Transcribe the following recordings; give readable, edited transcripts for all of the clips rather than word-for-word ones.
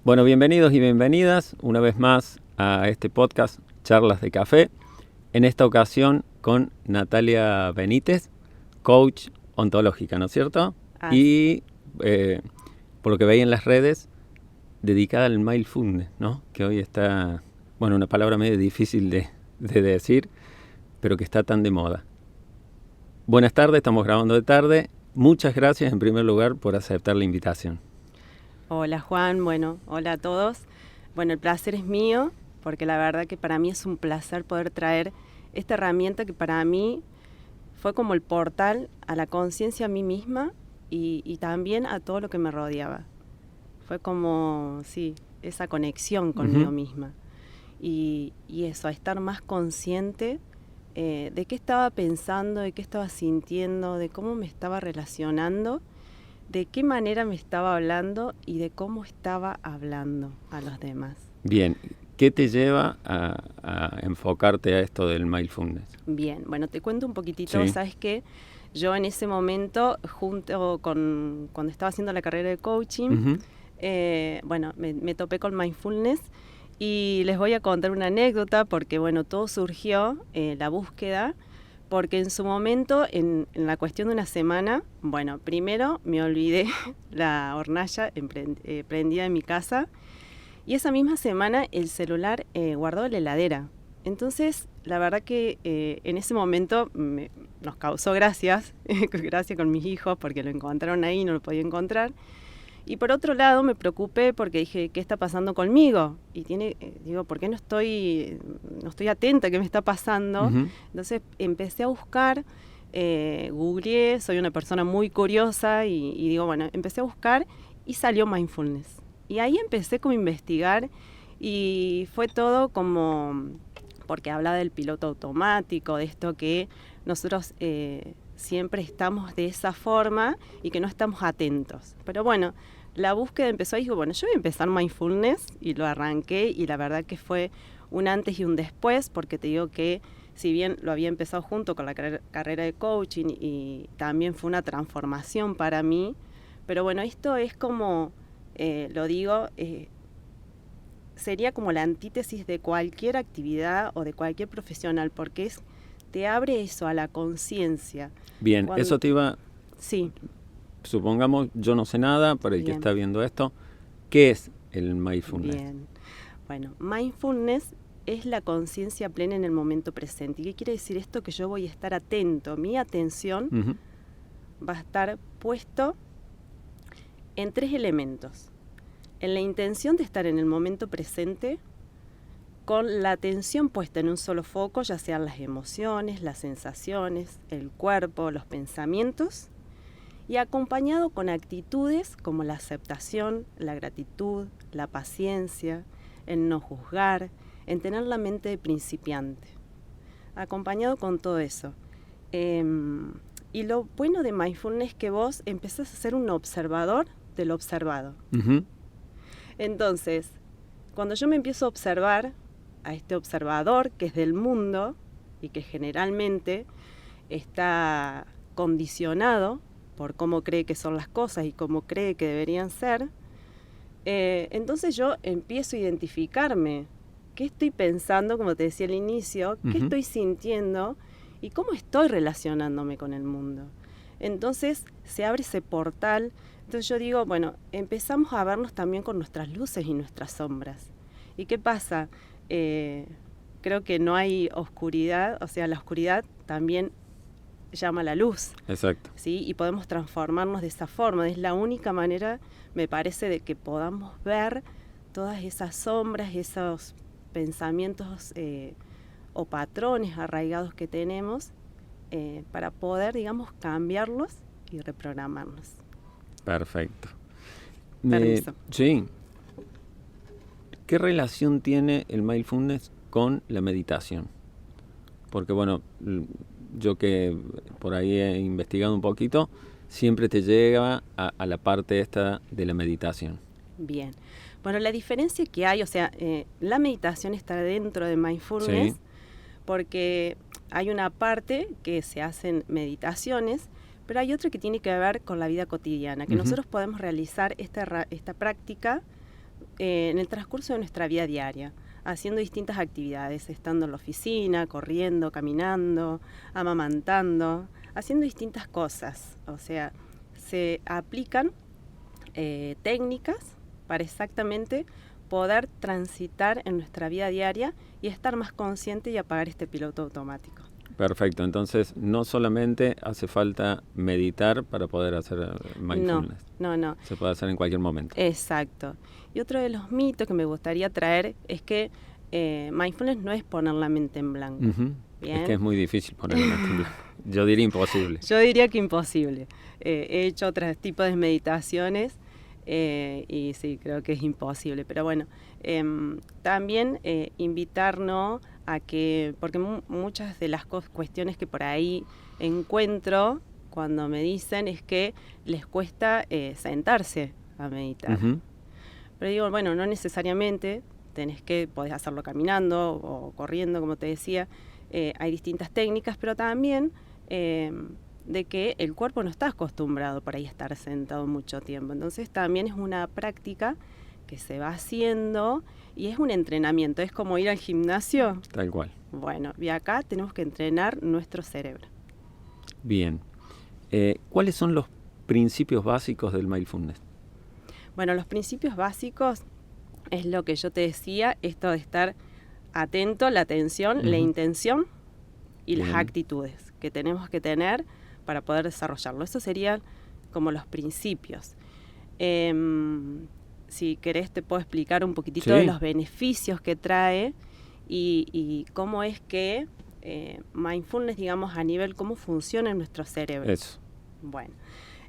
Bueno, bienvenidos y bienvenidas una vez más a este podcast Charlas de Café. En esta ocasión con Natalia Benítez, coach ontológica, ¿no es cierto? Y por lo que veía en las redes, dedicada al mindfulness, ¿no? Que hoy está, bueno, una palabra medio difícil de decir, pero que está tan de moda. Buenas tardes, estamos grabando de tarde. Muchas gracias en primer lugar por aceptar la invitación. Hola Juan, bueno, hola a todos. Bueno, el placer es mío, porque la verdad que para mí es un placer poder traer esta herramienta que para mí fue como el portal a la conciencia a mí misma y también a todo lo que me rodeaba. Fue como, sí, esa conexión conmigo misma. Y eso, a estar más consciente de qué estaba pensando, de qué estaba sintiendo, de cómo me estaba relacionando, de qué manera me estaba hablando y de cómo estaba hablando a los demás. Bien, ¿qué te lleva a enfocarte a esto del mindfulness? Bien, bueno, te cuento un poquitito. Sí. Sabes que yo en ese momento, junto con cuando estaba haciendo la carrera de coaching, bueno, me topé con mindfulness y les voy a contar una anécdota porque, bueno, todo surgió, la búsqueda, porque en su momento, en la cuestión de una semana, bueno, primero me olvidé la hornalla prendida en mi casa y esa misma semana el celular guardado en la heladera. Entonces, la verdad que en ese momento nos causó gracias con mis hijos porque lo encontraron ahí y no lo podía encontrar. Y por otro lado me preocupé porque dije, ¿qué está pasando conmigo? Y digo, ¿por qué no estoy atenta a qué me está pasando? Entonces empecé a buscar, googleé, soy una persona muy curiosa y digo, bueno, empecé a buscar y salió mindfulness. Y ahí empecé como a investigar y fue todo como, porque hablaba del piloto automático, de esto que nosotros siempre estamos de esa forma y que no estamos atentos. Pero bueno, la búsqueda empezó y dije, bueno, yo voy a empezar mindfulness y lo arranqué y la verdad que fue un antes y un después, porque te digo que si bien lo había empezado junto con la carrera de coaching y también fue una transformación para mí, pero bueno, esto es como, lo digo, sería como la antítesis de cualquier actividad o de cualquier profesional, porque te abre eso a la conciencia. Bien, eso te iba... Sí. Supongamos, yo no sé nada, para el que está viendo esto, ¿qué es el mindfulness? Bien, bueno, mindfulness es la conciencia plena en el momento presente. ¿Y qué quiere decir esto? Que yo voy a estar atento, mi atención va a estar puesto en 3 elementos. En la intención de estar en el momento presente, con la atención puesta en un solo foco, ya sean las emociones, las sensaciones, el cuerpo, los pensamientos, y acompañado con actitudes como la aceptación, la gratitud, la paciencia, en no juzgar, en tener la mente de principiante. Acompañado con todo eso. Y lo bueno de mindfulness es que vos empezás a ser un observador de lo observado. Entonces, cuando yo me empiezo a observar a este observador que es del mundo y que generalmente está condicionado por cómo cree que son las cosas y cómo cree que deberían ser, entonces yo empiezo a identificarme qué estoy pensando, como te decía al inicio, qué estoy sintiendo y cómo estoy relacionándome con el mundo. Entonces se abre ese portal. Entonces yo digo, bueno, empezamos a vernos también con nuestras luces y nuestras sombras. ¿Y qué pasa? Creo que no hay oscuridad, o sea, la oscuridad también llama la luz. Exacto. ¿Sí? Y podemos transformarnos de esa forma. Es la única manera, me parece, de que podamos ver todas esas sombras, esos pensamientos o patrones arraigados que tenemos para poder, digamos, cambiarlos y reprogramarnos. Perfecto. Permiso. Sí. ¿Qué relación tiene el mindfulness con la meditación? Porque, bueno, yo que por ahí he investigado un poquito, siempre te llega a la parte esta de la meditación. Bien. Bueno, la diferencia que hay, o sea, la meditación está dentro de mindfulness, porque hay una parte que se hacen meditaciones, pero hay otra que tiene que ver con la vida cotidiana, que nosotros podemos realizar esta práctica en el transcurso de nuestra vida diaria, haciendo distintas actividades, estando en la oficina, corriendo, caminando, amamantando, haciendo distintas cosas. O sea, se aplican técnicas para exactamente poder transitar en nuestra vida diaria y estar más consciente y apagar este piloto automático. Perfecto, entonces no solamente hace falta meditar para poder hacer mindfulness. No. Se puede hacer en cualquier momento. Exacto. Y otro de los mitos que me gustaría traer es que mindfulness no es poner la mente en blanco. Uh-huh. ¿Bien? Es que es muy difícil poner la mente en blanco. Yo diría imposible. Yo diría que imposible. He hecho otros tipos de meditaciones y sí, creo que es imposible. Pero bueno, también invitarnos a que, porque muchas de las cuestiones que por ahí encuentro cuando me dicen es que les cuesta sentarse a meditar. Uh-huh. Pero digo, bueno, no necesariamente podés hacerlo caminando o corriendo, como te decía. Hay distintas técnicas, pero también de que el cuerpo no está acostumbrado por ahí a estar sentado mucho tiempo. Entonces también es una práctica que se va haciendo y es un entrenamiento. Es como ir al gimnasio. Tal cual. Bueno, y acá tenemos que entrenar nuestro cerebro. Bien. ¿Cuáles son los principios básicos del mindfulness? Bueno, los principios básicos es lo que yo te decía, esto de estar atento, la atención, uh-huh, la intención y bien, las actitudes que tenemos que tener para poder desarrollarlo. Eso serían como los principios. Si querés te puedo explicar un poquitito de los beneficios que trae y cómo es que mindfulness, digamos, a nivel cómo funciona en nuestro cerebro. Eso. Bueno,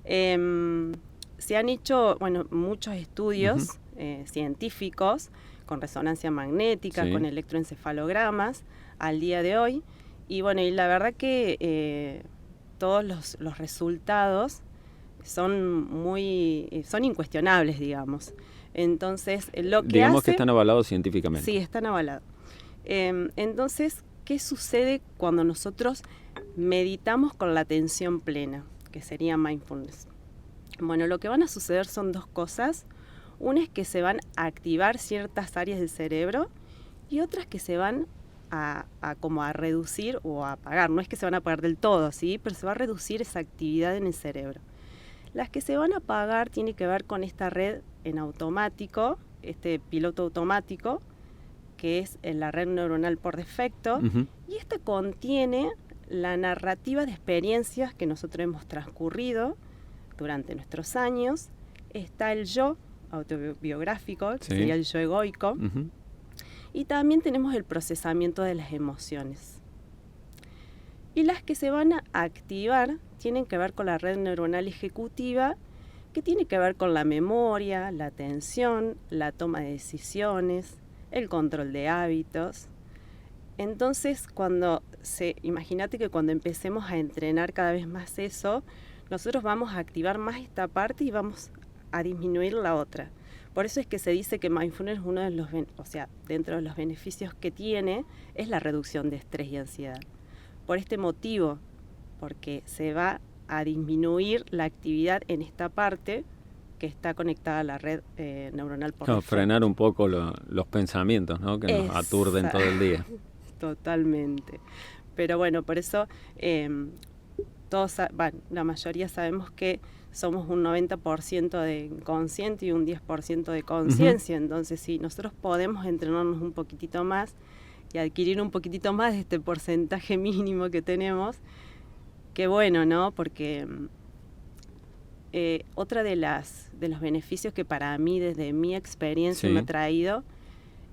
se han hecho muchos estudios uh-huh, científicos con resonancia magnética, con electroencefalogramas al día de hoy. Y bueno, y la verdad que todos los resultados son incuestionables, digamos. Entonces, lo que digamos que están avalados científicamente. Sí, están avalados. Entonces, ¿qué sucede cuando nosotros meditamos con la atención plena? Que sería mindfulness. Bueno, lo que van a suceder son dos cosas. Una es que se van a activar ciertas áreas del cerebro y otras que se van a reducir o a apagar. No es que se van a apagar del todo, ¿sí? Pero se va a reducir esa actividad en el cerebro. Las que se van a apagar tienen que ver con esta red en automático, este piloto automático, que es la red neuronal por defecto, uh-huh, y esta contiene la narrativa de experiencias que nosotros hemos transcurrido durante nuestros años. Está el yo autobiográfico, que sería el yo egoico, uh-huh, y también tenemos el procesamiento de las emociones. Y las que se van a activar tienen que ver con la red neuronal ejecutiva, que tiene que ver con la memoria, la atención, la toma de decisiones, el control de hábitos. Entonces, imagínate que cuando empecemos a entrenar cada vez más eso, nosotros vamos a activar más esta parte y vamos a disminuir la otra. Por eso es que se dice que mindfulness, uno de los, dentro de los beneficios que tiene, es la reducción de estrés y ansiedad. Por este motivo, porque se va a disminuir la actividad en esta parte que está conectada a la red neuronal por defecto. Frenar un poco los pensamientos, ¿no? Que nos aturden todo el día. Totalmente. Pero bueno, por eso la mayoría sabemos que somos un 90% de inconsciente y un 10% de conciencia. Uh-huh. Entonces, si nosotros podemos entrenarnos un poquitito más y adquirir un poquitito más de este porcentaje mínimo que tenemos, qué bueno, ¿no? Porque otra de los beneficios que para mí, desde mi experiencia, me ha traído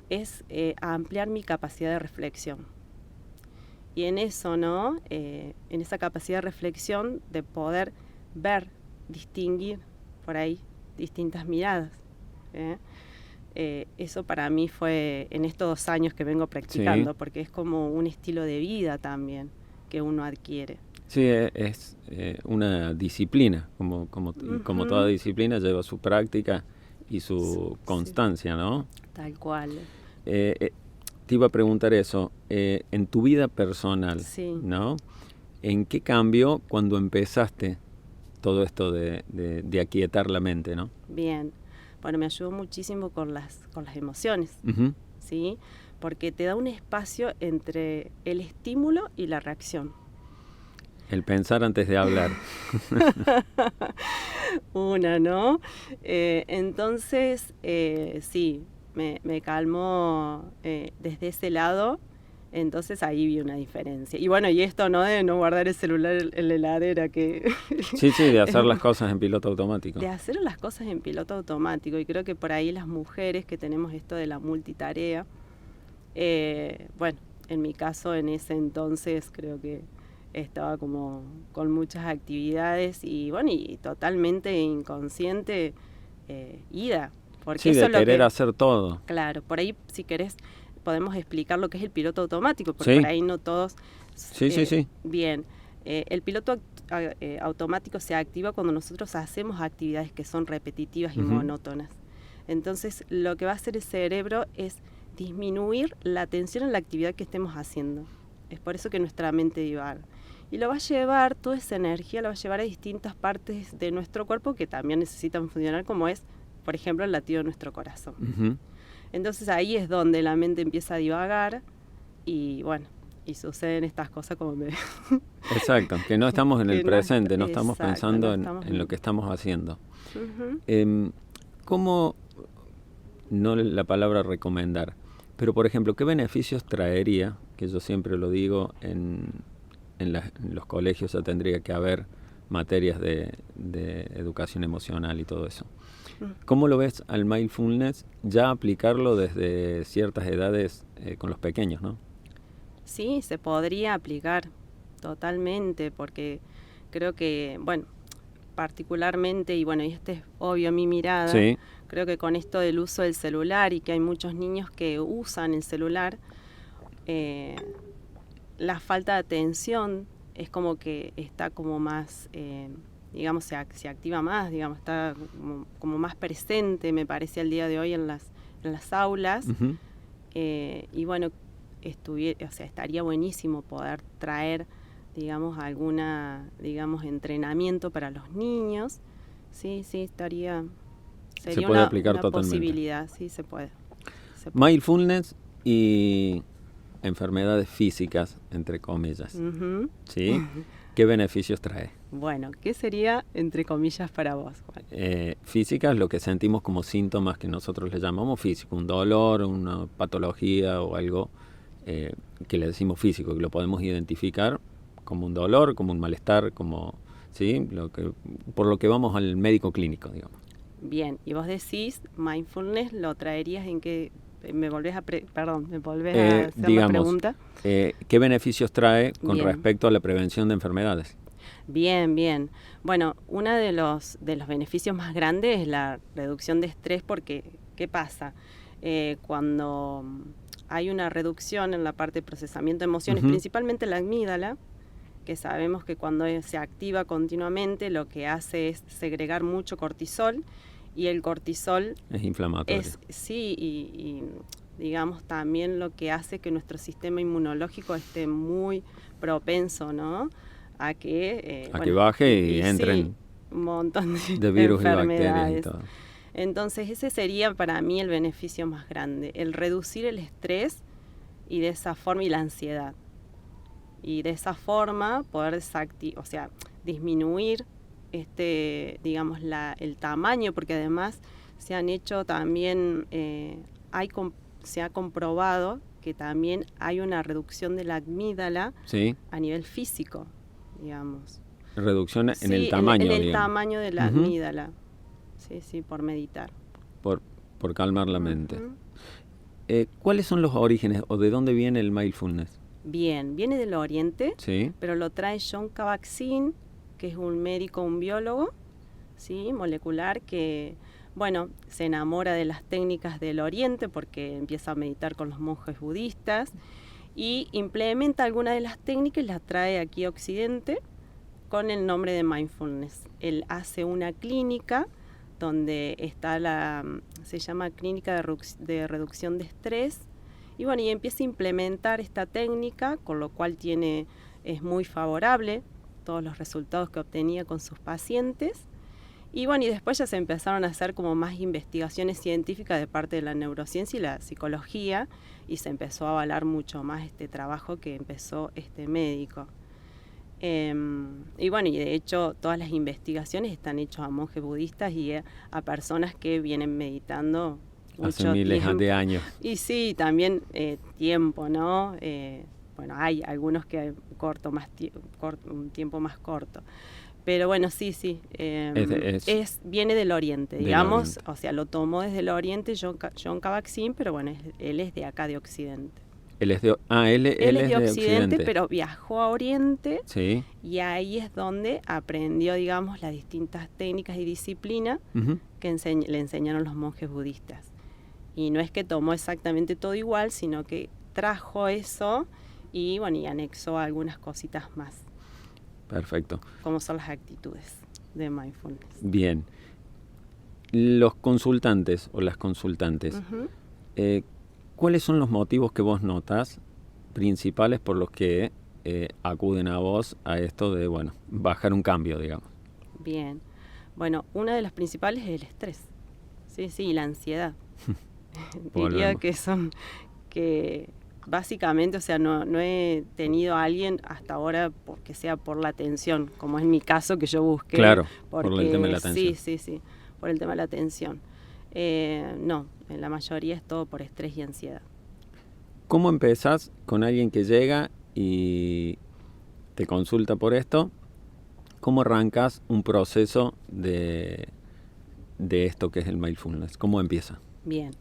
es ampliar mi capacidad de reflexión. Y en eso, ¿no? En esa capacidad de reflexión de poder ver, distinguir por ahí distintas miradas. Eso para mí fue en estos 2 años que vengo practicando, porque es como un estilo de vida también que uno adquiere. Sí, es una disciplina, como toda disciplina lleva su práctica y su constancia, ¿no? Tal cual. Te iba a preguntar eso, en tu vida personal, ¿no? ¿En qué cambió cuando empezaste todo esto de aquietar la mente, ¿no? Bien. bueno, me ayudó muchísimo con las emociones, ¿sí? Porque te da un espacio entre el estímulo y la reacción. El pensar antes de hablar. Una, ¿no? Entonces, sí, me calmó desde ese lado. Entonces ahí vi una diferencia. Y bueno, y esto, ¿no? De no guardar el celular en la heladera, que... Sí, de hacer las cosas en piloto automático. De hacer las cosas en piloto automático. Y creo que por ahí las mujeres que tenemos esto de la multitarea, bueno, en mi caso, en ese entonces, creo que estaba como con muchas actividades y bueno, y totalmente inconsciente, ida. Porque sí, eso de es lo querer que, hacer todo. Claro, por ahí si querés podemos explicar lo que es el piloto automático, porque por ahí no todos... Sí. Bien, el piloto automático se activa cuando nosotros hacemos actividades que son repetitivas y monótonas. Entonces lo que va a hacer el cerebro es disminuir la atención en la actividad que estemos haciendo. Es por eso que nuestra mente divaga. Y lo va a llevar, toda esa energía la va a llevar a distintas partes de nuestro cuerpo que también necesitan funcionar, como es, por ejemplo, el latido de nuestro corazón. Entonces ahí es donde la mente empieza a divagar y bueno, y suceden estas cosas como me... Exacto, que no estamos en el presente, no estamos pensando en lo que estamos haciendo. ¿Cómo, no la palabra recomendar, pero por ejemplo, qué beneficios traería, que yo siempre lo digo, en los colegios ya tendría que haber materias de educación emocional y todo eso? ¿Cómo lo ves al mindfulness ya aplicarlo desde ciertas edades con los pequeños, no? Sí, se podría aplicar totalmente, porque creo que, bueno, particularmente, y bueno, y este es obvio mi mirada, sí. Creo que con esto del uso del celular y que hay muchos niños que usan el celular, la falta de atención es como que está como más... digamos, se activa más, digamos, está como más presente, me parece, al día de hoy en las aulas. Y bueno, estaría buenísimo poder traer, digamos, entrenamiento para los niños. Sí, sería se puede aplicar una totalmente. Posibilidad, sí, se puede. Mindfulness y enfermedades físicas, entre comillas. ¿Sí? ¿Qué beneficios trae? Bueno, ¿qué sería, entre comillas, para vos, Juan? Físicas, lo que sentimos como síntomas que nosotros le llamamos físico, un dolor, una patología o algo que le decimos físico, que lo podemos identificar como un dolor, como un malestar, como, ¿sí? Por lo que vamos al médico clínico, digamos. Bien, y vos decís, mindfulness, ¿lo traerías en qué? Me volvés a hacer la pregunta. ¿Qué beneficios trae con Bien. respecto a la prevención de enfermedades? Bien. Bueno, uno de los beneficios más grandes es la reducción de estrés, porque, ¿qué pasa? Cuando hay una reducción en la parte de procesamiento de emociones, principalmente la amígdala, que sabemos que cuando se activa continuamente lo que hace es segregar mucho cortisol, y el cortisol es inflamatorio. Y digamos también lo que hace que nuestro sistema inmunológico esté muy propenso, ¿no? A que baje y entren un montón de virus y enfermedades. bacterias y todo. Entonces ese sería para mí el beneficio más grande, el reducir el estrés y de esa forma, y la ansiedad. Y de esa forma poder disminuir digamos, el tamaño, porque además se han hecho también, se ha comprobado que también hay una reducción de la amígdala a nivel físico, digamos. Reducción en el tamaño, en el tamaño de la amígdala. Sí, por meditar. Por calmar la mente. ¿Cuáles son los orígenes o de dónde viene el mindfulness? Bien, viene del Oriente, sí. Pero lo trae Jon Kabat-Zinn, que es un médico, un biólogo, ¿sí? Molecular, que, bueno, se enamora de las técnicas del Oriente porque empieza a meditar con los monjes budistas y implementa algunas de las técnicas y las trae aquí a Occidente con el nombre de mindfulness. Él hace una clínica donde está se llama clínica de reducción de estrés, y bueno, y empieza a implementar esta técnica, con lo cual es muy favorable todos los resultados que obtenía con sus pacientes. Y bueno, y después ya se empezaron a hacer como más investigaciones científicas de parte de la neurociencia y la psicología, y se empezó a avalar mucho más este trabajo que empezó este médico. Y bueno, y de hecho todas las investigaciones están hechas a monjes budistas y a personas que vienen meditando hace miles de años. Y sí, también tiempo, ¿no? Bueno, hay algunos que un tiempo más corto. Pero bueno, sí. Viene del Oriente, digamos. O sea, lo tomó desde el Oriente John Kabat-Zinn, pero bueno, él es de acá, de Occidente. Él es de Occidente, pero viajó a Oriente, sí. Y ahí es donde aprendió, digamos, las distintas técnicas y disciplinas que le enseñaron los monjes budistas. Y no es que tomó exactamente todo igual, sino que trajo eso y bueno, y anexó algunas cositas más. Perfecto. Como son las actitudes de mindfulness. Bien. Los consultantes o las consultantes, ¿cuáles son los motivos que vos notás principales por los que acuden a vos a esto de, bueno, bajar un cambio, digamos? Bien. Bueno, una de las principales es el estrés. Sí, y la ansiedad. Diría que básicamente, o sea, no he tenido a alguien hasta ahora porque sea por la atención, como es mi caso que yo busqué. Claro, por el tema de la atención. Sí, por el tema de la atención. No, en la mayoría es todo por estrés y ansiedad. ¿Cómo empezás con alguien que llega y te consulta por esto? ¿Cómo arrancas un proceso de esto que es el mindfulness? ¿Cómo empieza? Bien,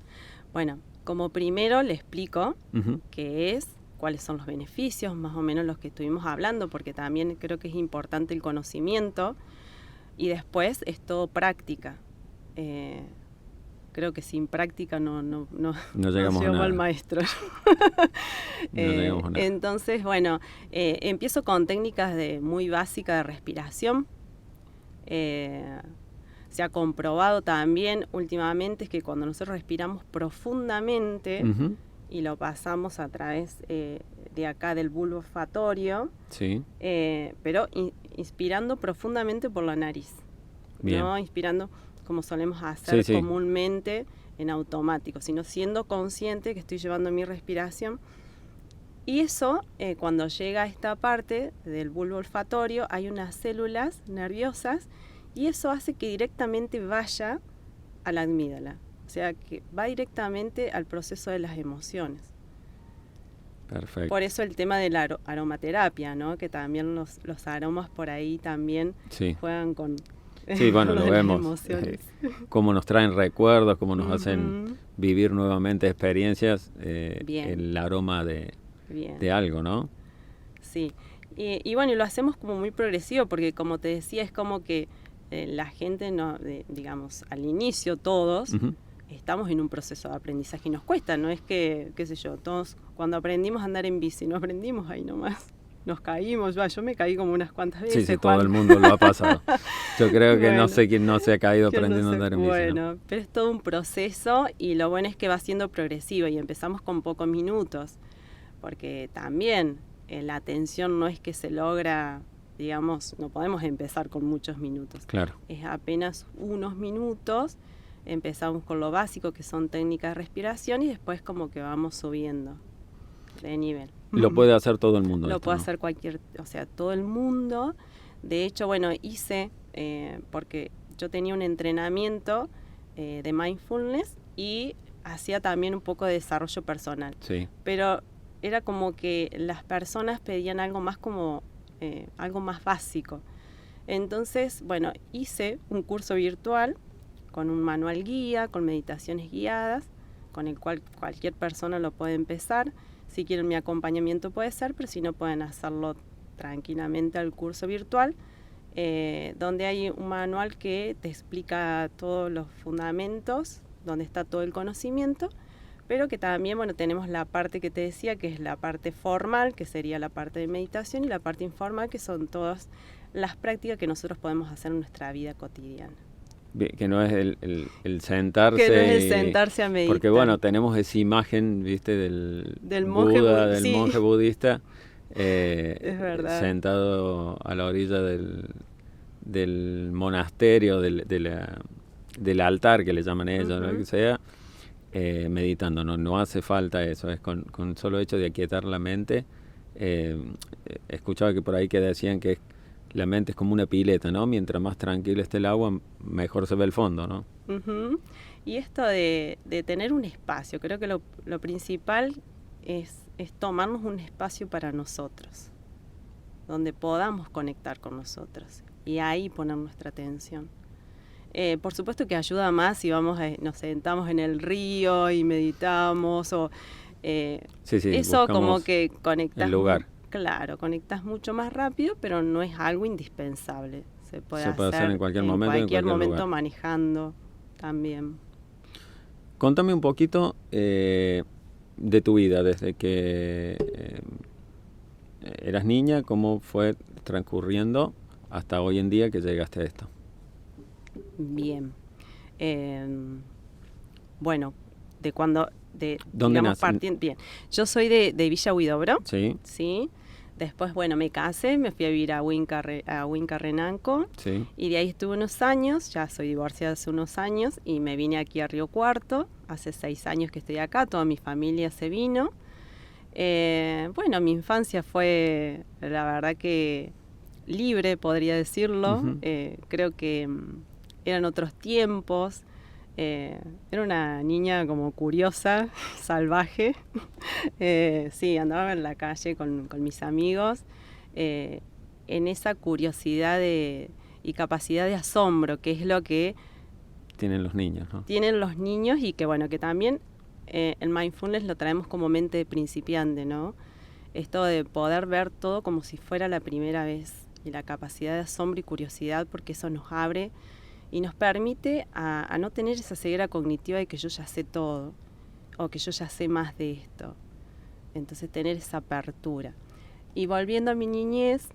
bueno, como primero le explico qué es, cuáles son los beneficios, más o menos los que estuvimos hablando, porque también creo que es importante el conocimiento, y después es todo práctica. Creo que sin práctica no llegamos a nada. Al maestro. No llegamos a nada. Entonces, bueno, empiezo con técnicas muy básicas de respiración. Se ha comprobado también últimamente que cuando nosotros respiramos profundamente y lo pasamos a través de acá del bulbo olfatorio, sí. Pero inspirando profundamente por la nariz. Bien. No inspirando como solemos hacer sí. comúnmente en automático, sino siendo consciente que estoy llevando mi respiración. Y eso, cuando llega a esta parte del bulbo olfatorio, hay unas células nerviosas y eso hace que directamente vaya a la amígdala. O sea, que va directamente al proceso de las emociones. Perfecto. Por eso el tema de la aromaterapia, ¿no? Que también los aromas por ahí también juegan con... Sí, bueno, lo vemos. Cómo nos traen recuerdos, cómo nos hacen vivir nuevamente experiencias, el aroma de algo, ¿no? Sí. Y bueno, y lo hacemos como muy progresivo, porque como te decía, es como que la gente, digamos, al inicio todos, estamos en un proceso de aprendizaje y nos cuesta, no es que, qué sé yo, todos cuando aprendimos a andar en bici, no aprendimos ahí nomás. Nos caímos, yo me caí como unas cuantas veces. Sí, todo el mundo lo ha pasado. Yo creo que no sé quién no se ha caído aprendiendo a andar en bici. Bueno, pero es todo un proceso y lo bueno es que va siendo progresivo y empezamos con pocos minutos, porque también la atención no es que se logra, digamos, no podemos empezar con muchos minutos. Claro. Es apenas unos minutos, empezamos con lo básico que son técnicas de respiración y después como que vamos subiendo de nivel. Lo puede hacer todo el mundo. Lo puede hacer todo el mundo. De hecho, bueno, hice, porque yo tenía un entrenamiento de mindfulness y hacía también un poco de desarrollo personal. Sí. Pero era como que las personas pedían algo más como, algo más básico. Entonces, bueno, hice un curso virtual con un manual guía, con meditaciones guiadas, con el cual cualquier persona lo puede empezar. Si quieren mi acompañamiento puede ser, pero si no pueden hacerlo tranquilamente al curso virtual, donde hay un manual que te explica todos los fundamentos, donde está todo el conocimiento, pero que también, bueno, tenemos la parte que te decía, que es la parte formal, que sería la parte de meditación, y la parte informal, que son todas las prácticas que nosotros podemos hacer en nuestra vida cotidiana. Que no es el sentarse. Que no es el sentarse a meditar. Porque bueno, tenemos esa imagen, viste, del monje Buda, del monje budista, es verdad. sentado a la orilla del monasterio, del altar que le llaman ellos, lo que sea, meditando. No hace falta eso, es con el solo hecho de aquietar la mente. Escuchaba que por ahí que decían que la mente es como una pileta, ¿no? Mientras más tranquilo esté el agua, mejor se ve el fondo, ¿no? Y esto de tener un espacio, creo que lo principal es tomarnos un espacio para nosotros, donde podamos conectar con nosotros y ahí poner nuestra atención. Por supuesto que ayuda más si nos sentamos en el río y meditamos o eso como que conectas. El lugar. Claro, conectas mucho más rápido, pero no es algo indispensable. Se puede hacer en cualquier momento. En cualquier momento lugar. Manejando también. Contame un poquito de tu vida desde que eras niña, cómo fue transcurriendo hasta hoy en día que llegaste a esto. Bien. Bueno, de cuando... ¿Dónde naces? Bien. Yo soy de Villa Huidobro. Sí. Sí. Después, bueno, me casé, me fui a vivir a Huinca Renanco. Sí. Y de ahí estuve unos años, ya soy divorciada hace unos años, y me vine aquí a Río Cuarto. Hace 6 años que estoy acá, toda mi familia se vino. Bueno, mi infancia fue, la verdad que libre, podría decirlo. Creo que eran otros tiempos. Era una niña como curiosa, salvaje. Sí, andaba en la calle con mis amigos, en esa curiosidad y capacidad de asombro, que es lo que tienen los niños, ¿no? Tienen los niños y que bueno, que también el mindfulness lo traemos como mente de principiante, ¿no? Esto de poder ver todo como si fuera la primera vez y la capacidad de asombro y curiosidad, porque eso nos abre y nos permite a no tener esa ceguera cognitiva de que yo ya sé todo o que yo ya sé más de esto. Entonces tener esa apertura. Y volviendo a mi niñez,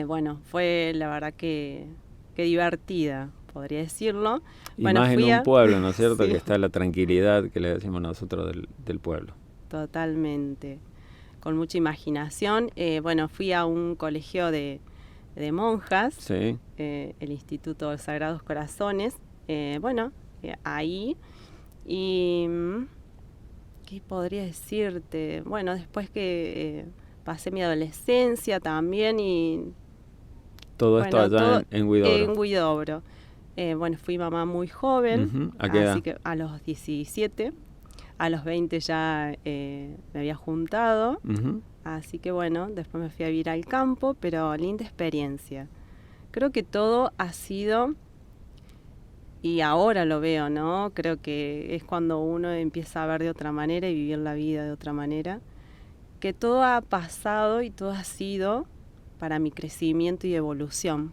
bueno, fue la verdad que divertida, podría decirlo. Y bueno, más en un pueblo, ¿no es cierto? Sí. Que está la tranquilidad que le decimos nosotros del pueblo. Totalmente. Con mucha imaginación. Bueno, fui a un colegio de monjas, sí. El Instituto de Sagrados Corazones, ahí, y ¿qué podría decirte? Bueno, después que pasé mi adolescencia también y... Todo esto allá en Huidobro. En Huidobro. Bueno, fui mamá muy joven, ¿A qué edad? Así que a los 17, a los 20 ya me había juntado. Así que bueno, después me fui a vivir al campo, pero linda experiencia. Creo que todo ha sido, y ahora lo veo, ¿no? Creo que es cuando uno empieza a ver de otra manera y vivir la vida de otra manera, que todo ha pasado y todo ha sido para mi crecimiento y evolución.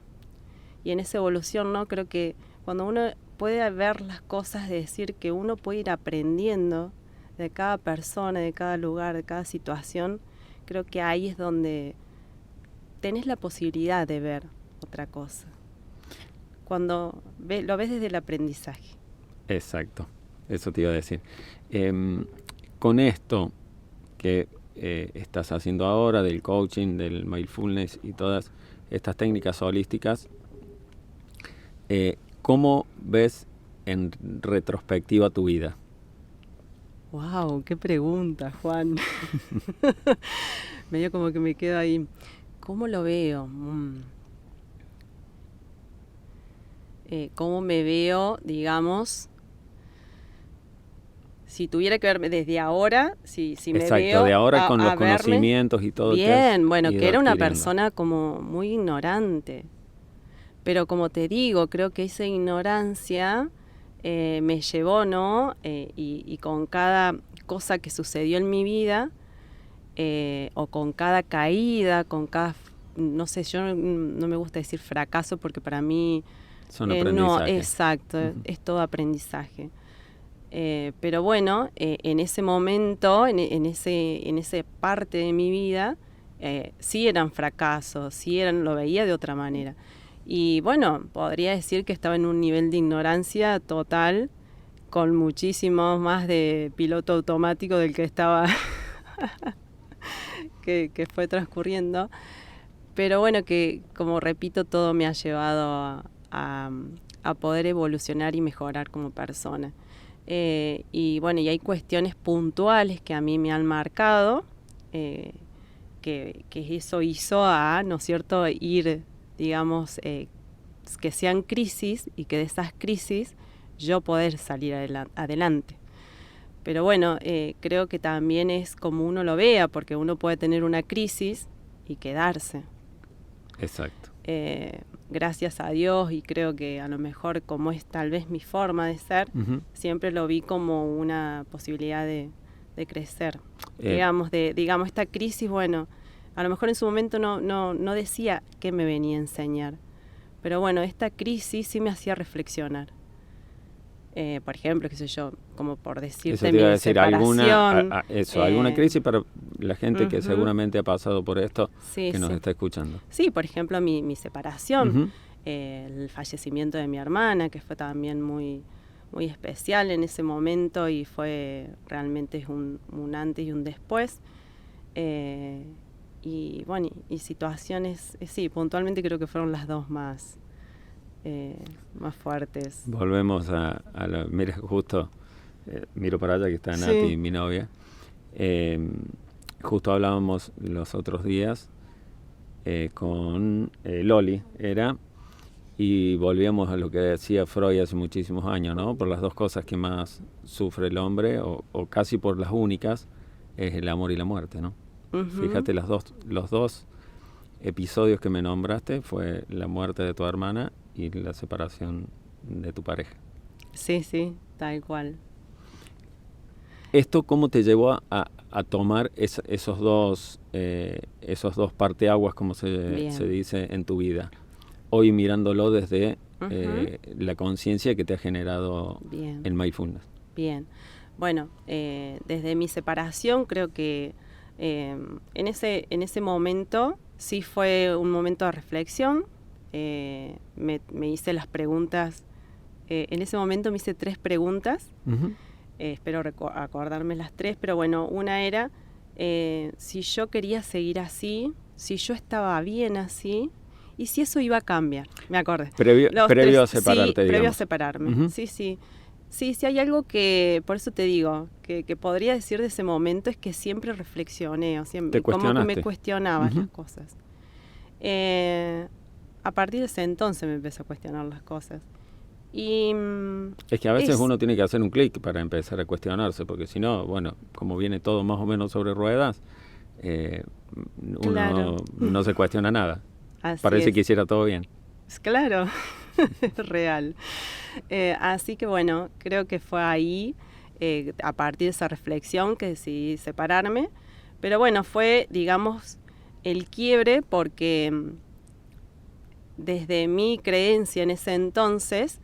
Y en esa evolución, ¿no? Creo que cuando uno puede ver las cosas, de decir que uno puede ir aprendiendo de cada persona, de cada lugar, de cada situación, creo que ahí es donde tenés la posibilidad de ver otra cosa. Cuando lo ves desde el aprendizaje. Exacto, eso te iba a decir. Con esto que estás haciendo ahora, del coaching, del mindfulness y todas estas técnicas holísticas, ¿cómo ves en retrospectiva tu vida? ¡Wow! ¡Qué pregunta, Juan! Medio como que me quedo ahí. ¿Cómo lo veo? ¿Cómo me veo, digamos? Si tuviera que verme desde ahora, si me veo... Exacto, de ahora con los conocimientos y todo. Bien, bueno, que era una persona como muy ignorante. Pero como te digo, creo que esa ignorancia... me llevó, ¿no? Y con cada cosa que sucedió en mi vida, o con cada caída, con cada, no sé, yo no me gusta decir fracaso porque para mí... Son aprendizaje. No, exacto, es todo aprendizaje. Pero bueno, en ese momento, en esa parte de mi vida, sí eran fracasos, sí lo veía de otra manera. Y bueno, podría decir que estaba en un nivel de ignorancia total, con muchísimo más de piloto automático del que estaba, que fue transcurriendo. Pero bueno, que como repito, todo me ha llevado a poder evolucionar y mejorar como persona. Y bueno, y hay cuestiones puntuales que a mí me han marcado, que eso hizo a, ¿no es cierto?, ir, digamos, que sean crisis y que de esas crisis yo poder salir adelante. Pero bueno, creo que también es como uno lo vea, porque uno puede tener una crisis y quedarse. Exacto. Gracias a Dios, y creo que a lo mejor como es tal vez mi forma de ser, siempre lo vi como una posibilidad de crecer. Digamos, esta crisis, bueno, a lo mejor en su momento no decía qué me venía a enseñar, pero bueno, esta crisis sí me hacía reflexionar. Por ejemplo, qué sé yo, como por decirte mi separación. Alguna crisis para la gente que seguramente ha pasado por esto, que nos está escuchando. Sí, por ejemplo, mi separación, el fallecimiento de mi hermana, que fue también muy, muy especial en ese momento y fue realmente un antes y un después. Y bueno, y situaciones, sí, puntualmente creo que fueron las dos más fuertes. Volvemos a mira, justo miro para allá que está Nati, mi novia. Justo hablábamos los otros días con Loli, y volvíamos a lo que decía Freud hace muchísimos años, ¿no? Por las dos cosas que más sufre el hombre, o casi por las únicas, es el amor y la muerte, ¿no? Fíjate, los dos episodios que me nombraste fue la muerte de tu hermana y la separación de tu pareja. Sí, tal cual. ¿Esto cómo te llevó a tomar esos dos parteaguas, como se dice, en tu vida? Hoy mirándolo desde la conciencia que te ha generado el mindfulness. Bien. Bueno, desde mi separación creo que en ese momento sí fue un momento de reflexión. Me hice las preguntas. En ese momento me hice 3 preguntas. Espero acordarme las 3, pero bueno, una era si yo quería seguir así, si yo estaba bien así y si eso iba a cambiar. Me acordé. Previo a separarte, sí, previo a separarme. Sí, hay algo que, por eso te digo, que podría decir de ese momento, es que siempre reflexioné, siempre, como que me cuestionaba las cosas. A partir de ese entonces me empecé a cuestionar las cosas. Y es que a veces uno tiene que hacer un clic para empezar a cuestionarse, porque si no, bueno, como viene todo más o menos sobre ruedas, uno no se cuestiona nada. Parece que hiciera todo bien. Claro, es real. Así que bueno, creo que fue ahí, a partir de esa reflexión, que decidí separarme. Pero bueno, fue, digamos, el quiebre, porque desde mi creencia en ese entonces,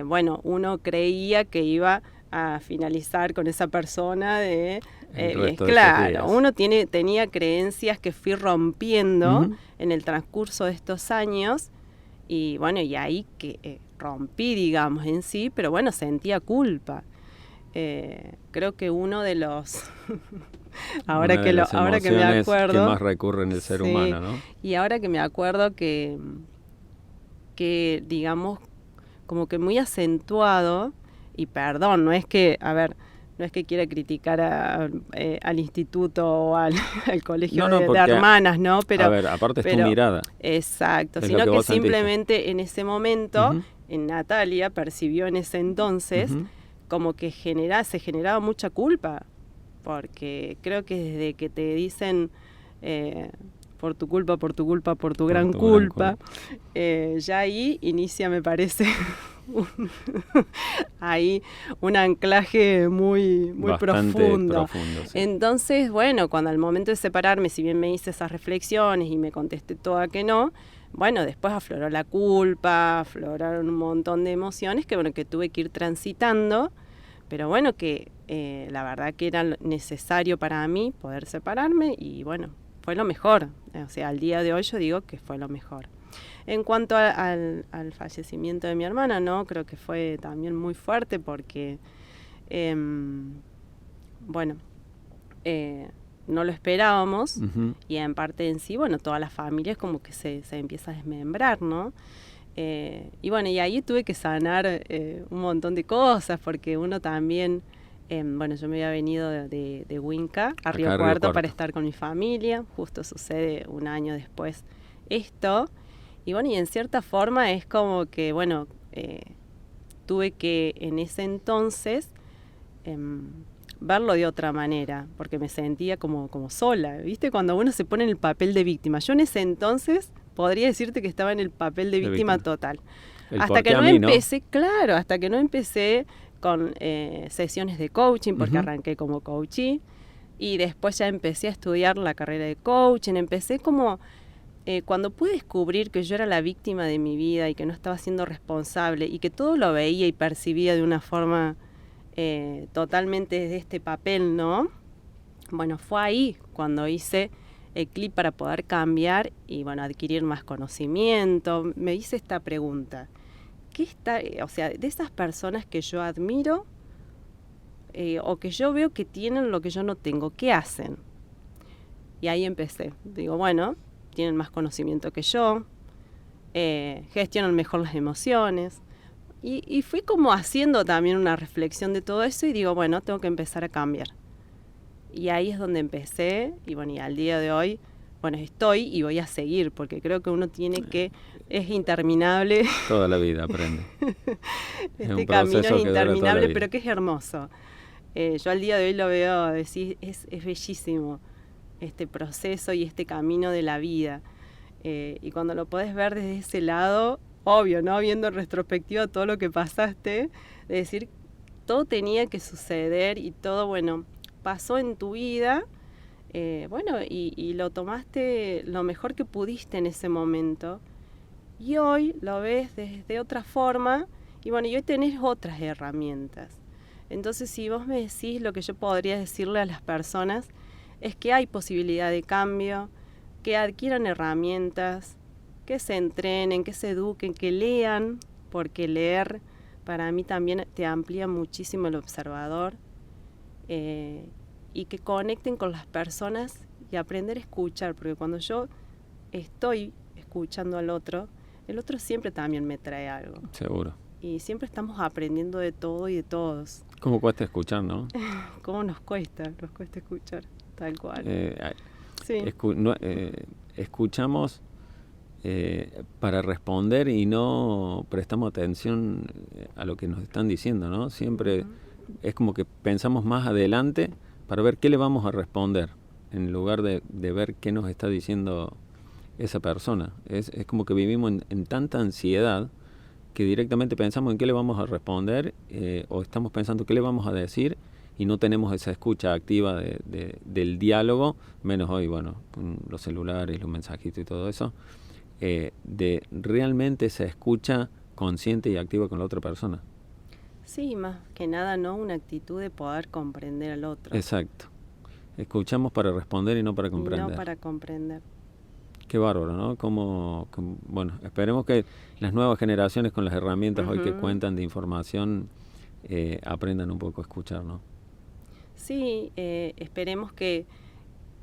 bueno, uno creía que iba a finalizar con esa persona claro, uno tenía creencias que fui rompiendo en el transcurso de estos años, y bueno, y ahí que rompí, digamos, en sí, pero bueno, sentía culpa. Creo que uno de los ahora que me acuerdo, que más recurre en el ser humano, ¿no? Y ahora que me acuerdo que digamos, como que muy acentuado, y perdón, no es que quiera criticar al instituto o al colegio de hermanas, ¿no? Pero, a ver, aparte es tu mirada. Exacto, sino que simplemente en ese momento, en Natalia percibió en ese entonces como que se generaba mucha culpa, porque creo que desde que te dicen por tu culpa, por tu gran culpa, ya ahí inicia, me parece, ahí un anclaje muy profundo. Sí. Entonces, bueno, cuando al momento de separarme, si bien me hice esas reflexiones y me contesté toda que no, bueno, después afloró la culpa, afloraron un montón de emociones que tuve que ir transitando, pero bueno, que la verdad que era necesario para mí poder separarme, y bueno, fue lo mejor. O sea, al día de hoy yo digo que fue lo mejor. En cuanto al fallecimiento de mi hermana, ¿no? Creo que fue también muy fuerte porque, no lo esperábamos, Uh-huh. y en parte en sí, bueno, todas las familias como que se empieza a desmembrar, ¿no? Y bueno, y ahí tuve que sanar un montón de cosas, porque uno también, bueno, yo me había venido de Huinca a Río Cuarto para estar con mi familia, justo sucede un año después esto, y bueno, y en cierta forma es como que, bueno, tuve que en ese entonces verlo de otra manera, porque me sentía como sola, ¿viste? Cuando uno se pone en el papel de víctima. Yo en ese entonces podría decirte que estaba en el papel de víctima total. Hasta que no empecé, claro, hasta que no empecé con sesiones de coaching, porque Uh-huh. arranqué como coachee, y después ya empecé a estudiar la carrera de coaching, empecé como... cuando pude descubrir que yo era la víctima de mi vida y que no estaba siendo responsable y que todo lo veía y percibía de una forma totalmente desde este papel, ¿no? Bueno, fue ahí cuando hice el clip para poder cambiar y, bueno, adquirir más conocimiento. Me hice esta pregunta. ¿Qué está, o sea, de esas personas que yo admiro o que yo veo que tienen lo que yo no tengo, qué hacen? Y ahí empecé. Digo, bueno, tienen más conocimiento que yo, gestionan mejor las emociones. Y fui como haciendo también una reflexión de todo eso y digo, bueno, tengo que empezar a cambiar. Y ahí es donde empecé y bueno, y al día de hoy, bueno, estoy y voy a seguir porque creo que uno tiene que, es interminable. Toda la vida aprende. Este camino es interminable, pero que es hermoso. Yo al día de hoy lo veo, decir, es bellísimo este proceso y este camino de la vida. Y cuando lo podés ver desde ese lado, obvio, ¿no? Viendo en retrospectiva todo lo que pasaste, de decir, todo tenía que suceder y todo, bueno, pasó en tu vida, bueno, y lo tomaste lo mejor que pudiste en ese momento. Y hoy lo ves desde otra forma y bueno, y hoy tenés otras herramientas. Entonces, si vos me decís lo que yo podría decirle a las personas, es que hay posibilidad de cambio, que adquieran herramientas, que se entrenen, que se eduquen, que lean, porque leer para mí también te amplía muchísimo el observador, y que conecten con las personas y aprender a escuchar, porque cuando yo estoy escuchando al otro, el otro siempre también me trae algo. Seguro. Y siempre estamos aprendiendo de todo y de todos. ¿Cómo cuesta escuchar, no? ¿Cómo nos cuesta escuchar? Tal cual. Sí. Escuchamos para responder y no prestamos atención a lo que nos están diciendo, ¿no? Siempre es como que pensamos más adelante para ver qué le vamos a responder, en lugar de ver qué nos está diciendo esa persona. Es como que vivimos en tanta ansiedad que directamente pensamos en qué le vamos a responder o estamos pensando qué le vamos a decir y no tenemos esa escucha activa del diálogo, menos hoy, bueno, con los celulares, los mensajitos y todo eso, de realmente esa escucha consciente y activa con la otra persona. Sí, más que nada, ¿no? Una actitud de poder comprender al otro. Exacto. Escuchamos para responder y no para comprender. Y no para comprender. Qué bárbaro, ¿no? Bueno, esperemos que las nuevas generaciones con las herramientas hoy que cuentan de información aprendan un poco a escuchar, ¿no? Sí, esperemos que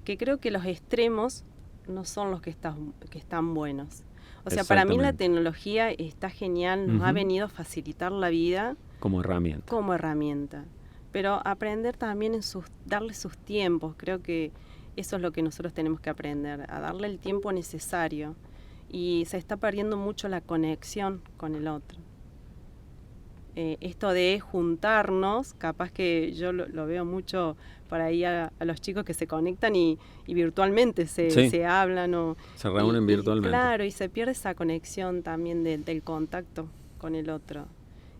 creo que los extremos no son los que están buenos. O sea, para mí la tecnología está genial, nos ha venido a facilitar la vida. Como herramienta. Pero aprender también darle sus tiempos, creo que eso es lo que nosotros tenemos que aprender, a darle el tiempo necesario. Y se está perdiendo mucho la conexión con el otro. Esto de juntarnos, capaz que yo lo veo mucho por ahí a los chicos que se conectan y virtualmente se hablan. Se reúnen virtualmente. Claro, y se pierde esa conexión también del contacto con el otro.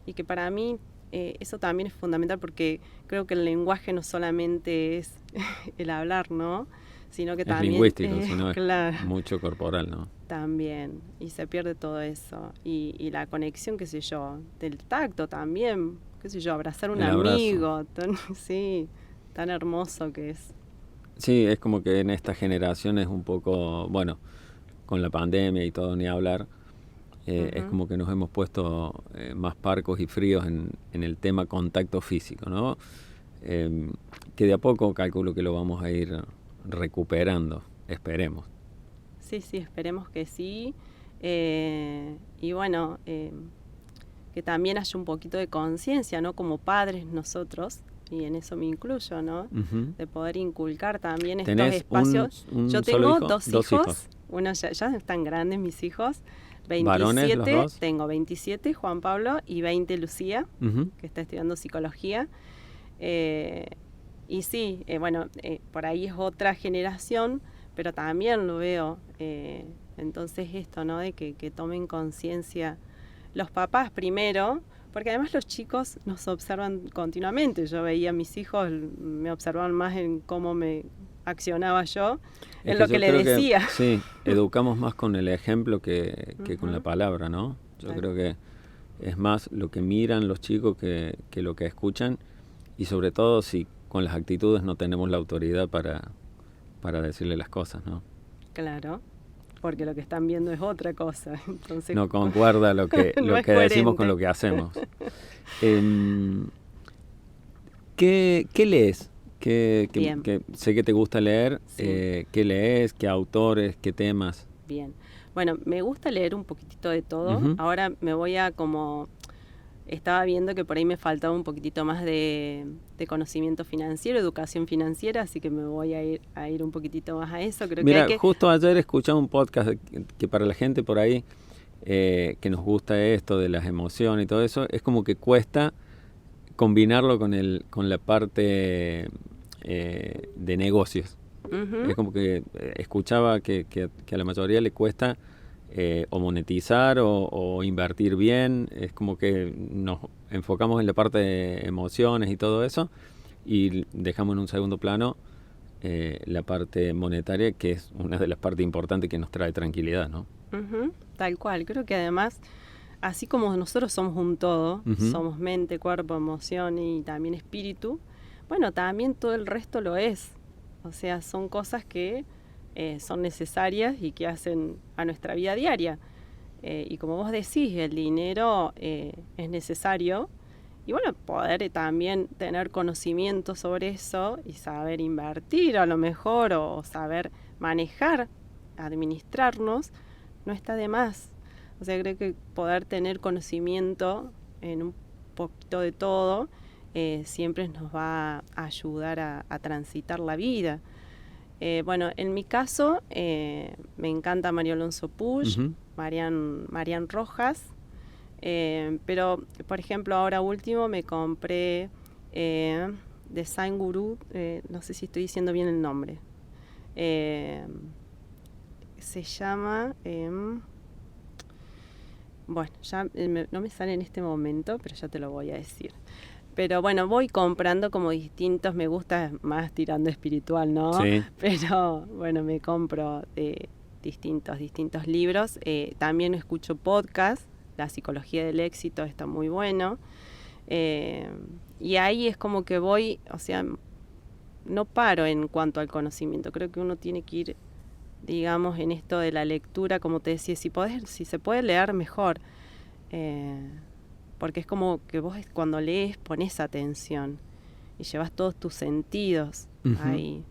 Y que para mí eso también es fundamental porque creo que el lenguaje no solamente es el hablar, ¿no? Sino que es también lingüístico, sino claro, es mucho corporal, ¿no? También, y se pierde todo eso. Y la conexión, qué sé yo, del tacto también, qué sé yo, abrazar a un amigo, tan hermoso que es. Sí, es como que en esta generación es un poco, bueno, con la pandemia y todo, ni hablar, es como que nos hemos puesto más parcos y fríos en el tema contacto físico, ¿no? Que de a poco calculo que lo vamos a ir recuperando, esperemos. Sí, esperemos que sí. Y bueno, que también haya un poquito de conciencia, ¿no? Como padres nosotros, y en eso me incluyo, ¿no? Uh-huh. De poder inculcar también estos ¿Tenés espacios. un Yo solo tengo hijo? dos hijos. Uno ya están grandes mis hijos. 27, ¿Varones los dos? tengo 27, Juan Pablo, y 20, Lucía, Uh-huh. que está estudiando psicología. Y sí, bueno, por ahí es otra generación, pero también lo veo. Entonces esto, ¿no? De que tomen conciencia los papás primero, porque además los chicos nos observan continuamente. Yo veía a mis hijos, me observaban más en cómo me accionaba yo, en lo que le decía. Sí, educamos más con el ejemplo que con la palabra, ¿no? Yo creo que es más lo que miran los chicos que lo que escuchan, y sobre todo si con las actitudes no tenemos la autoridad para decirle las cosas, ¿no? Claro, porque lo que están viendo es otra cosa. Entonces, no concuerda lo que decimos con lo que hacemos. ¿Qué lees? Que sé que te gusta leer. Sí. ¿Qué lees? ¿Qué autores? ¿Qué temas? Bien. Bueno, me gusta leer un poquitito de todo. Uh-huh. Ahora me voy a como... Estaba viendo que por ahí me faltaba un poquitito más de conocimiento financiero, educación financiera, así que me voy a ir un poquitito más a eso. Creo Mira, que justo ayer escuchaba un podcast que para la gente por ahí que nos gusta esto de las emociones y todo eso, es como que cuesta combinarlo con la parte de negocios. Uh-huh. Es como que escuchaba que a la mayoría le cuesta o monetizar o invertir bien. Es como que nos enfocamos en la parte de emociones y todo eso, y dejamos en un segundo plano la parte monetaria, que es una de las partes importantes que nos trae tranquilidad, ¿no? Uh-huh. Tal cual. Creo que además, así como nosotros somos un todo, uh-huh, somos mente, cuerpo, emoción y también espíritu, bueno, también todo el resto lo es. O sea, son cosas que son necesarias y que hacen a nuestra vida diaria. Y como vos decís, el dinero es necesario. Y bueno, poder también tener conocimiento sobre eso y saber invertir a lo mejor, o saber manejar, administrarnos, no está de más. O sea, creo que poder tener conocimiento en un poquito de todo siempre nos va a ayudar a transitar la vida. Bueno, en mi caso me encanta Mario Alonso Puig, uh-huh, Marian Rojas, pero por ejemplo ahora último me compré Design Guru, no sé si estoy diciendo bien el nombre, se llama, bueno, ya no me sale en este momento, pero ya te lo voy a decir. Pero bueno, voy comprando como distintos, me gusta más tirando espiritual, ¿no? Sí. Pero bueno, me compro distintos libros. También escucho podcast, La Psicología del Éxito está muy bueno. Y ahí es como que voy, o sea, no paro en cuanto al conocimiento. Creo que uno tiene que ir, digamos, en esto de la lectura, como te decía, si se puede leer mejor. Porque es como que vos cuando lees pones atención y llevas todos tus sentidos, uh-huh, ahí.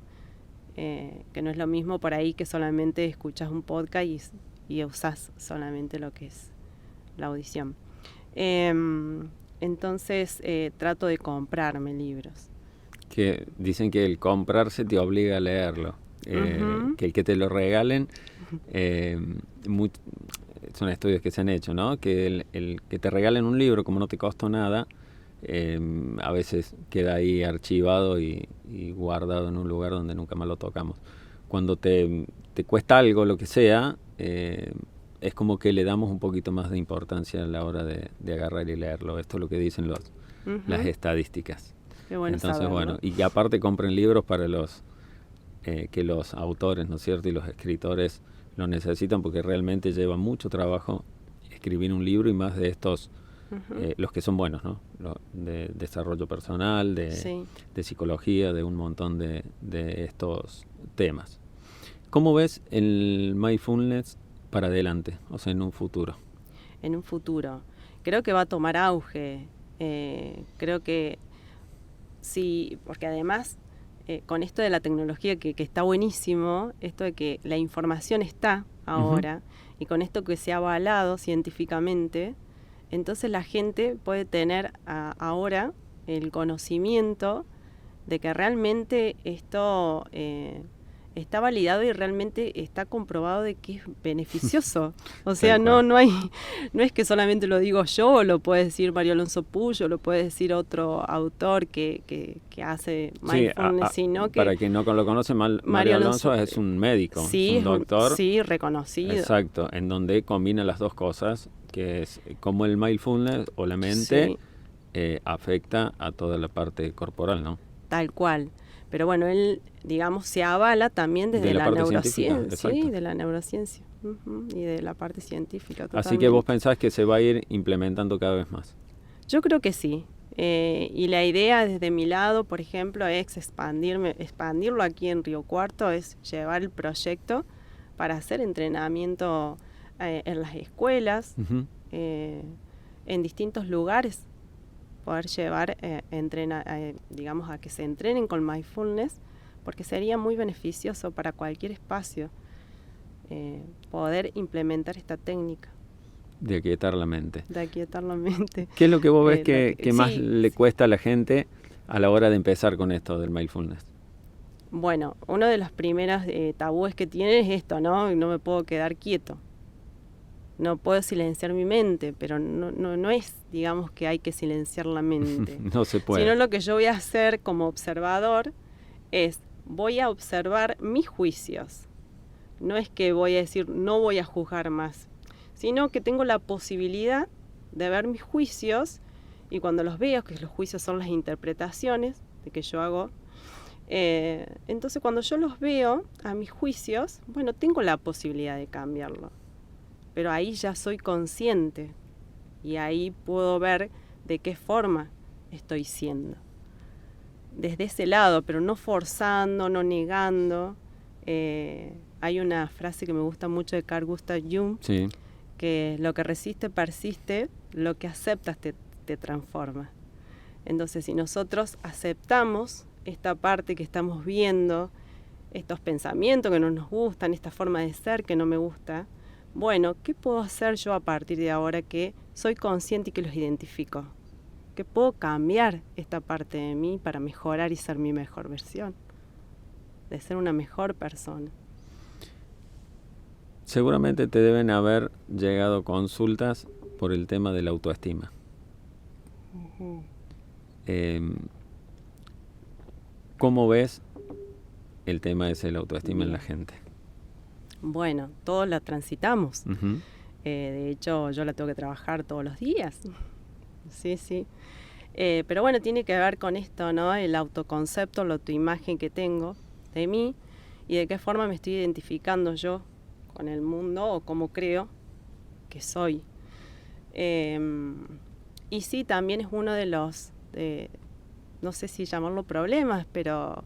Que no es lo mismo por ahí que solamente escuchas un podcast y usás solamente lo que es la audición. Entonces trato de comprarme libros. Que dicen que el comprarse te obliga a leerlo. Uh-huh. Que el que te lo regalen... son estudios que se han hecho, ¿no? Que el que te regalen un libro, como no te costó nada, a veces queda ahí archivado y guardado en un lugar donde nunca más lo tocamos. Cuando te cuesta algo, lo que sea, es como que le damos un poquito más de importancia a la hora de agarrar y leerlo. Esto es lo que dicen uh-huh, las estadísticas. Qué bueno. Entonces, saberlo. bueno, y aparte compren libros para que los autores, ¿no es cierto? Y los escritores lo necesitan, porque realmente lleva mucho trabajo escribir un libro, y más de estos, uh-huh, los que son buenos, ¿no? De desarrollo personal, de psicología, de un montón de estos temas. ¿Cómo ves el mindfulness para adelante, o sea, en un futuro? En un futuro. Creo que va a tomar auge. Creo que sí, porque además con esto de la tecnología que está buenísimo, esto de que la información está ahora, y con esto que se ha avalado científicamente, entonces la gente puede tener ahora el conocimiento de que realmente esto está validado y realmente está comprobado de que es beneficioso. O sea, no es que solamente lo digo yo, o lo puede decir Mario Alonso Puig, o lo puede decir otro autor que hace mindfulness, sino que... Para quien no lo conoce, Mario Alonso es un médico, sí, es un doctor. Sí, reconocido. Exacto, en donde combina las dos cosas, que es como el mindfulness o la mente afecta a toda la parte corporal, ¿no? Tal cual. Pero bueno, él, digamos, se avala también desde la neurociencia. Sí, de la neurociencia. Y de la parte científica. Totalmente. Así que vos pensás que se va a ir implementando cada vez más. Yo creo que sí. Y la idea desde mi lado, por ejemplo, es expandirlo aquí en Río Cuarto, es llevar el proyecto para hacer entrenamiento en las escuelas, en distintos lugares, poder llevar digamos, a que se entrenen con mindfulness, porque sería muy beneficioso para cualquier espacio poder implementar esta técnica. De aquietar la mente. De aquietar la mente. ¿Qué es lo que vos ves que más le cuesta a la gente a la hora de empezar con esto del mindfulness? Bueno, uno de los primeros tabúes que tiene es esto, ¿no? No me puedo quedar quieto. No puedo silenciar mi mente, pero no es, digamos, que hay que silenciar la mente. No se puede. Sino lo que yo voy a hacer como observador es, voy a observar mis juicios. No es que voy a decir, no voy a juzgar más, sino que tengo la posibilidad de ver mis juicios, y cuando los veo, que los juicios son las interpretaciones de que yo hago, entonces cuando yo los veo a mis juicios, bueno, tengo la posibilidad de cambiarlo. Pero ahí ya soy consciente y ahí puedo ver de qué forma estoy siendo. Desde ese lado, pero no forzando, no negando. Hay una frase que me gusta mucho de Carl Gustav Jung, sí, que lo que resiste persiste, lo que aceptas te transforma. Entonces, si nosotros aceptamos esta parte que estamos viendo, estos pensamientos que no nos gustan, esta forma de ser que no me gusta, bueno, ¿qué puedo hacer yo a partir de ahora que soy consciente y que los identifico? ¿Qué puedo cambiar esta parte de mí para mejorar y ser mi mejor versión? De ser una mejor persona. Seguramente te deben haber llegado consultas por el tema de la autoestima. ¿Cómo ves el tema ese de la autoestima en la gente? Bueno, todos la transitamos. De hecho, yo la tengo que trabajar todos los días. Sí. Pero bueno, tiene que ver con esto, ¿no? El autoconcepto, la autoimagen que tengo de mí y de qué forma me estoy identificando yo con el mundo o cómo creo que soy. Y sí, también es uno de los, no sé si llamarlo problemas, pero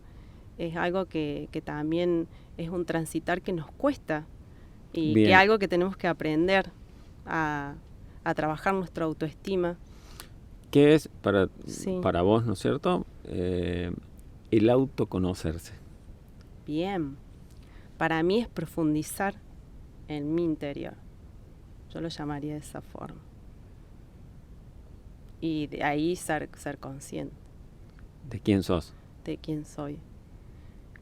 es algo que también es un transitar que nos cuesta y que es algo que tenemos que aprender a trabajar nuestra autoestima. ¿Qué es para vos, ¿no es cierto? El autoconocerse. Bien. Para mí es profundizar en mi interior. Yo lo llamaría de esa forma. Y de ahí ser consciente. ¿De quién sos? De quién soy.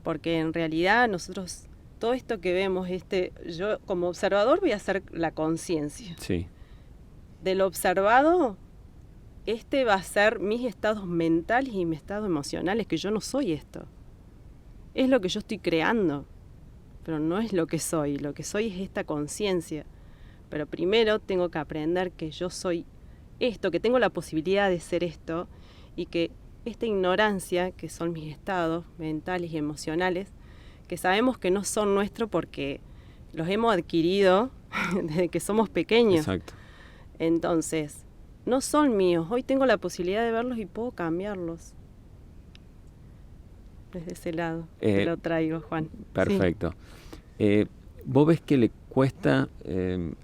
Porque en realidad nosotros, todo esto que vemos, yo como observador voy a hacer la conciencia. Sí. De lo observado, va a ser mis estados mentales y mis estados emocionales, que yo no soy esto. Es lo que yo estoy creando, pero no es lo que soy. Lo que soy es esta conciencia. Pero primero tengo que aprender que yo soy esto, que tengo la posibilidad de ser esto, y que esta ignorancia, que son mis estados mentales y emocionales, que sabemos que no son nuestros porque los hemos adquirido desde que somos pequeños. Exacto. Entonces, no son míos. Hoy tengo la posibilidad de verlos y puedo cambiarlos. Desde ese lado te lo traigo, Juan. Perfecto. Sí. ¿Vos ves que le cuesta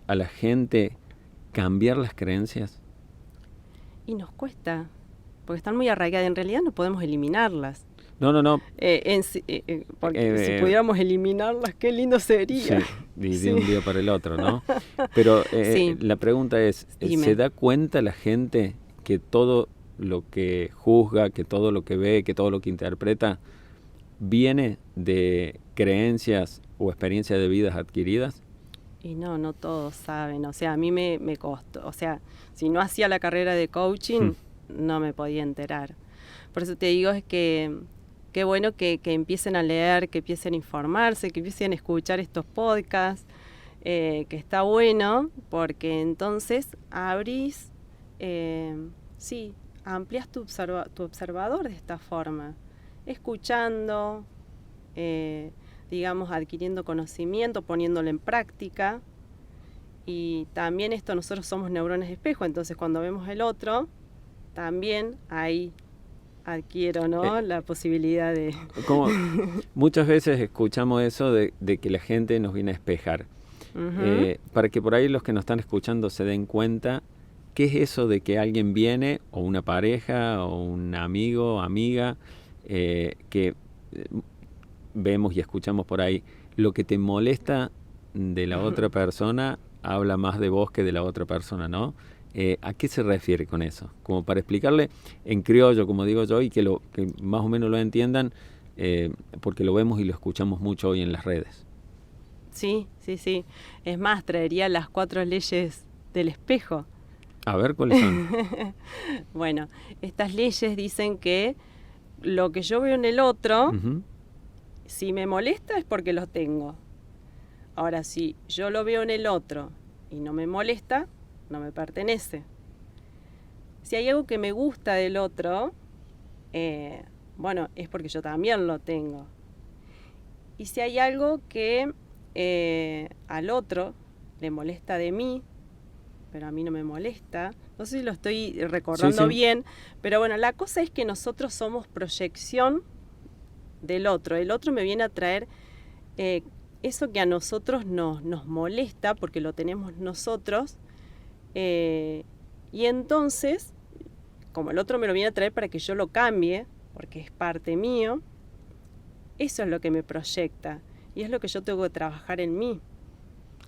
a la gente cambiar las creencias? Y nos cuesta, porque están muy arraigadas. En realidad no podemos eliminarlas. No. Porque si pudiéramos eliminarlas, qué lindo sería. Sí, de un día para el otro, ¿no? Pero Sí. la pregunta es, Dime. ¿se da cuenta la gente que todo lo que juzga, que todo lo que ve, que todo lo que interpreta viene de creencias o experiencias de vidas adquiridas? Y no todos saben. O sea, a mí me costó. O sea, si no hacía la carrera de coaching, no me podía enterar. Por eso te digo, es que qué bueno que empiecen a leer, que empiecen a informarse, que empiecen a escuchar estos podcasts, que está bueno, porque entonces abrís, amplias tu observador de esta forma, escuchando, digamos, adquiriendo conocimiento, poniéndolo en práctica. Y también esto, nosotros somos neuronas espejo, entonces cuando vemos el otro, también ahí adquiero, ¿no? La posibilidad de... Como muchas veces escuchamos eso de que la gente nos viene a espejar. Para que por ahí los que nos están escuchando se den cuenta, ¿qué es eso de que alguien viene, o una pareja, o un amigo, amiga, que vemos y escuchamos por ahí, lo que te molesta de la otra persona habla más de vos que de la otra persona, ¿no? ¿A qué se refiere con eso? Como para explicarle en criollo, como digo yo, y que más o menos lo entiendan, porque lo vemos y lo escuchamos mucho hoy en las redes. Sí. Es más, traería las 4 leyes del espejo. A ver, ¿cuáles son? Bueno, estas leyes dicen que lo que yo veo en el otro, si me molesta es porque lo tengo. Ahora, si yo lo veo en el otro y no me molesta, no me pertenece. Si hay algo que me gusta del otro, bueno, es porque yo también lo tengo. Y si hay algo que al otro le molesta de mí, pero a mí no me molesta, no sé si lo estoy recordando bien, pero bueno, la cosa es que nosotros somos proyección del otro. El otro me viene a traer eso que a nosotros nos molesta porque lo tenemos nosotros. Y entonces, como el otro me lo viene a traer para que yo lo cambie, porque es parte mío, eso es lo que me proyecta y es lo que yo tengo que trabajar en mí.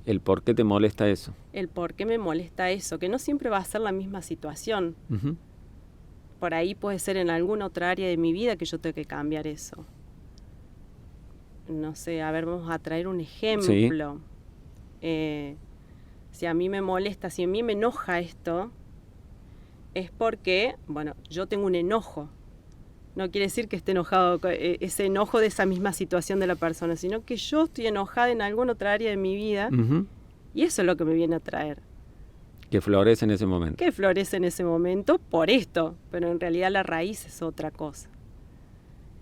¿El por qué te molesta eso? El por qué me molesta eso, que no siempre va a ser la misma situación. Por ahí puede ser en alguna otra área de mi vida que yo tengo que cambiar eso. No sé, a ver, vamos a traer un ejemplo. Si a mí me molesta, si a mí me enoja esto, es porque, bueno, yo tengo un enojo. No quiere decir que esté enojado, ese enojo de esa misma situación de la persona, sino que yo estoy enojada en alguna otra área de mi vida y eso es lo que me viene a traer. Que florece en ese momento. Que florece en ese momento por esto, pero en realidad la raíz es otra cosa.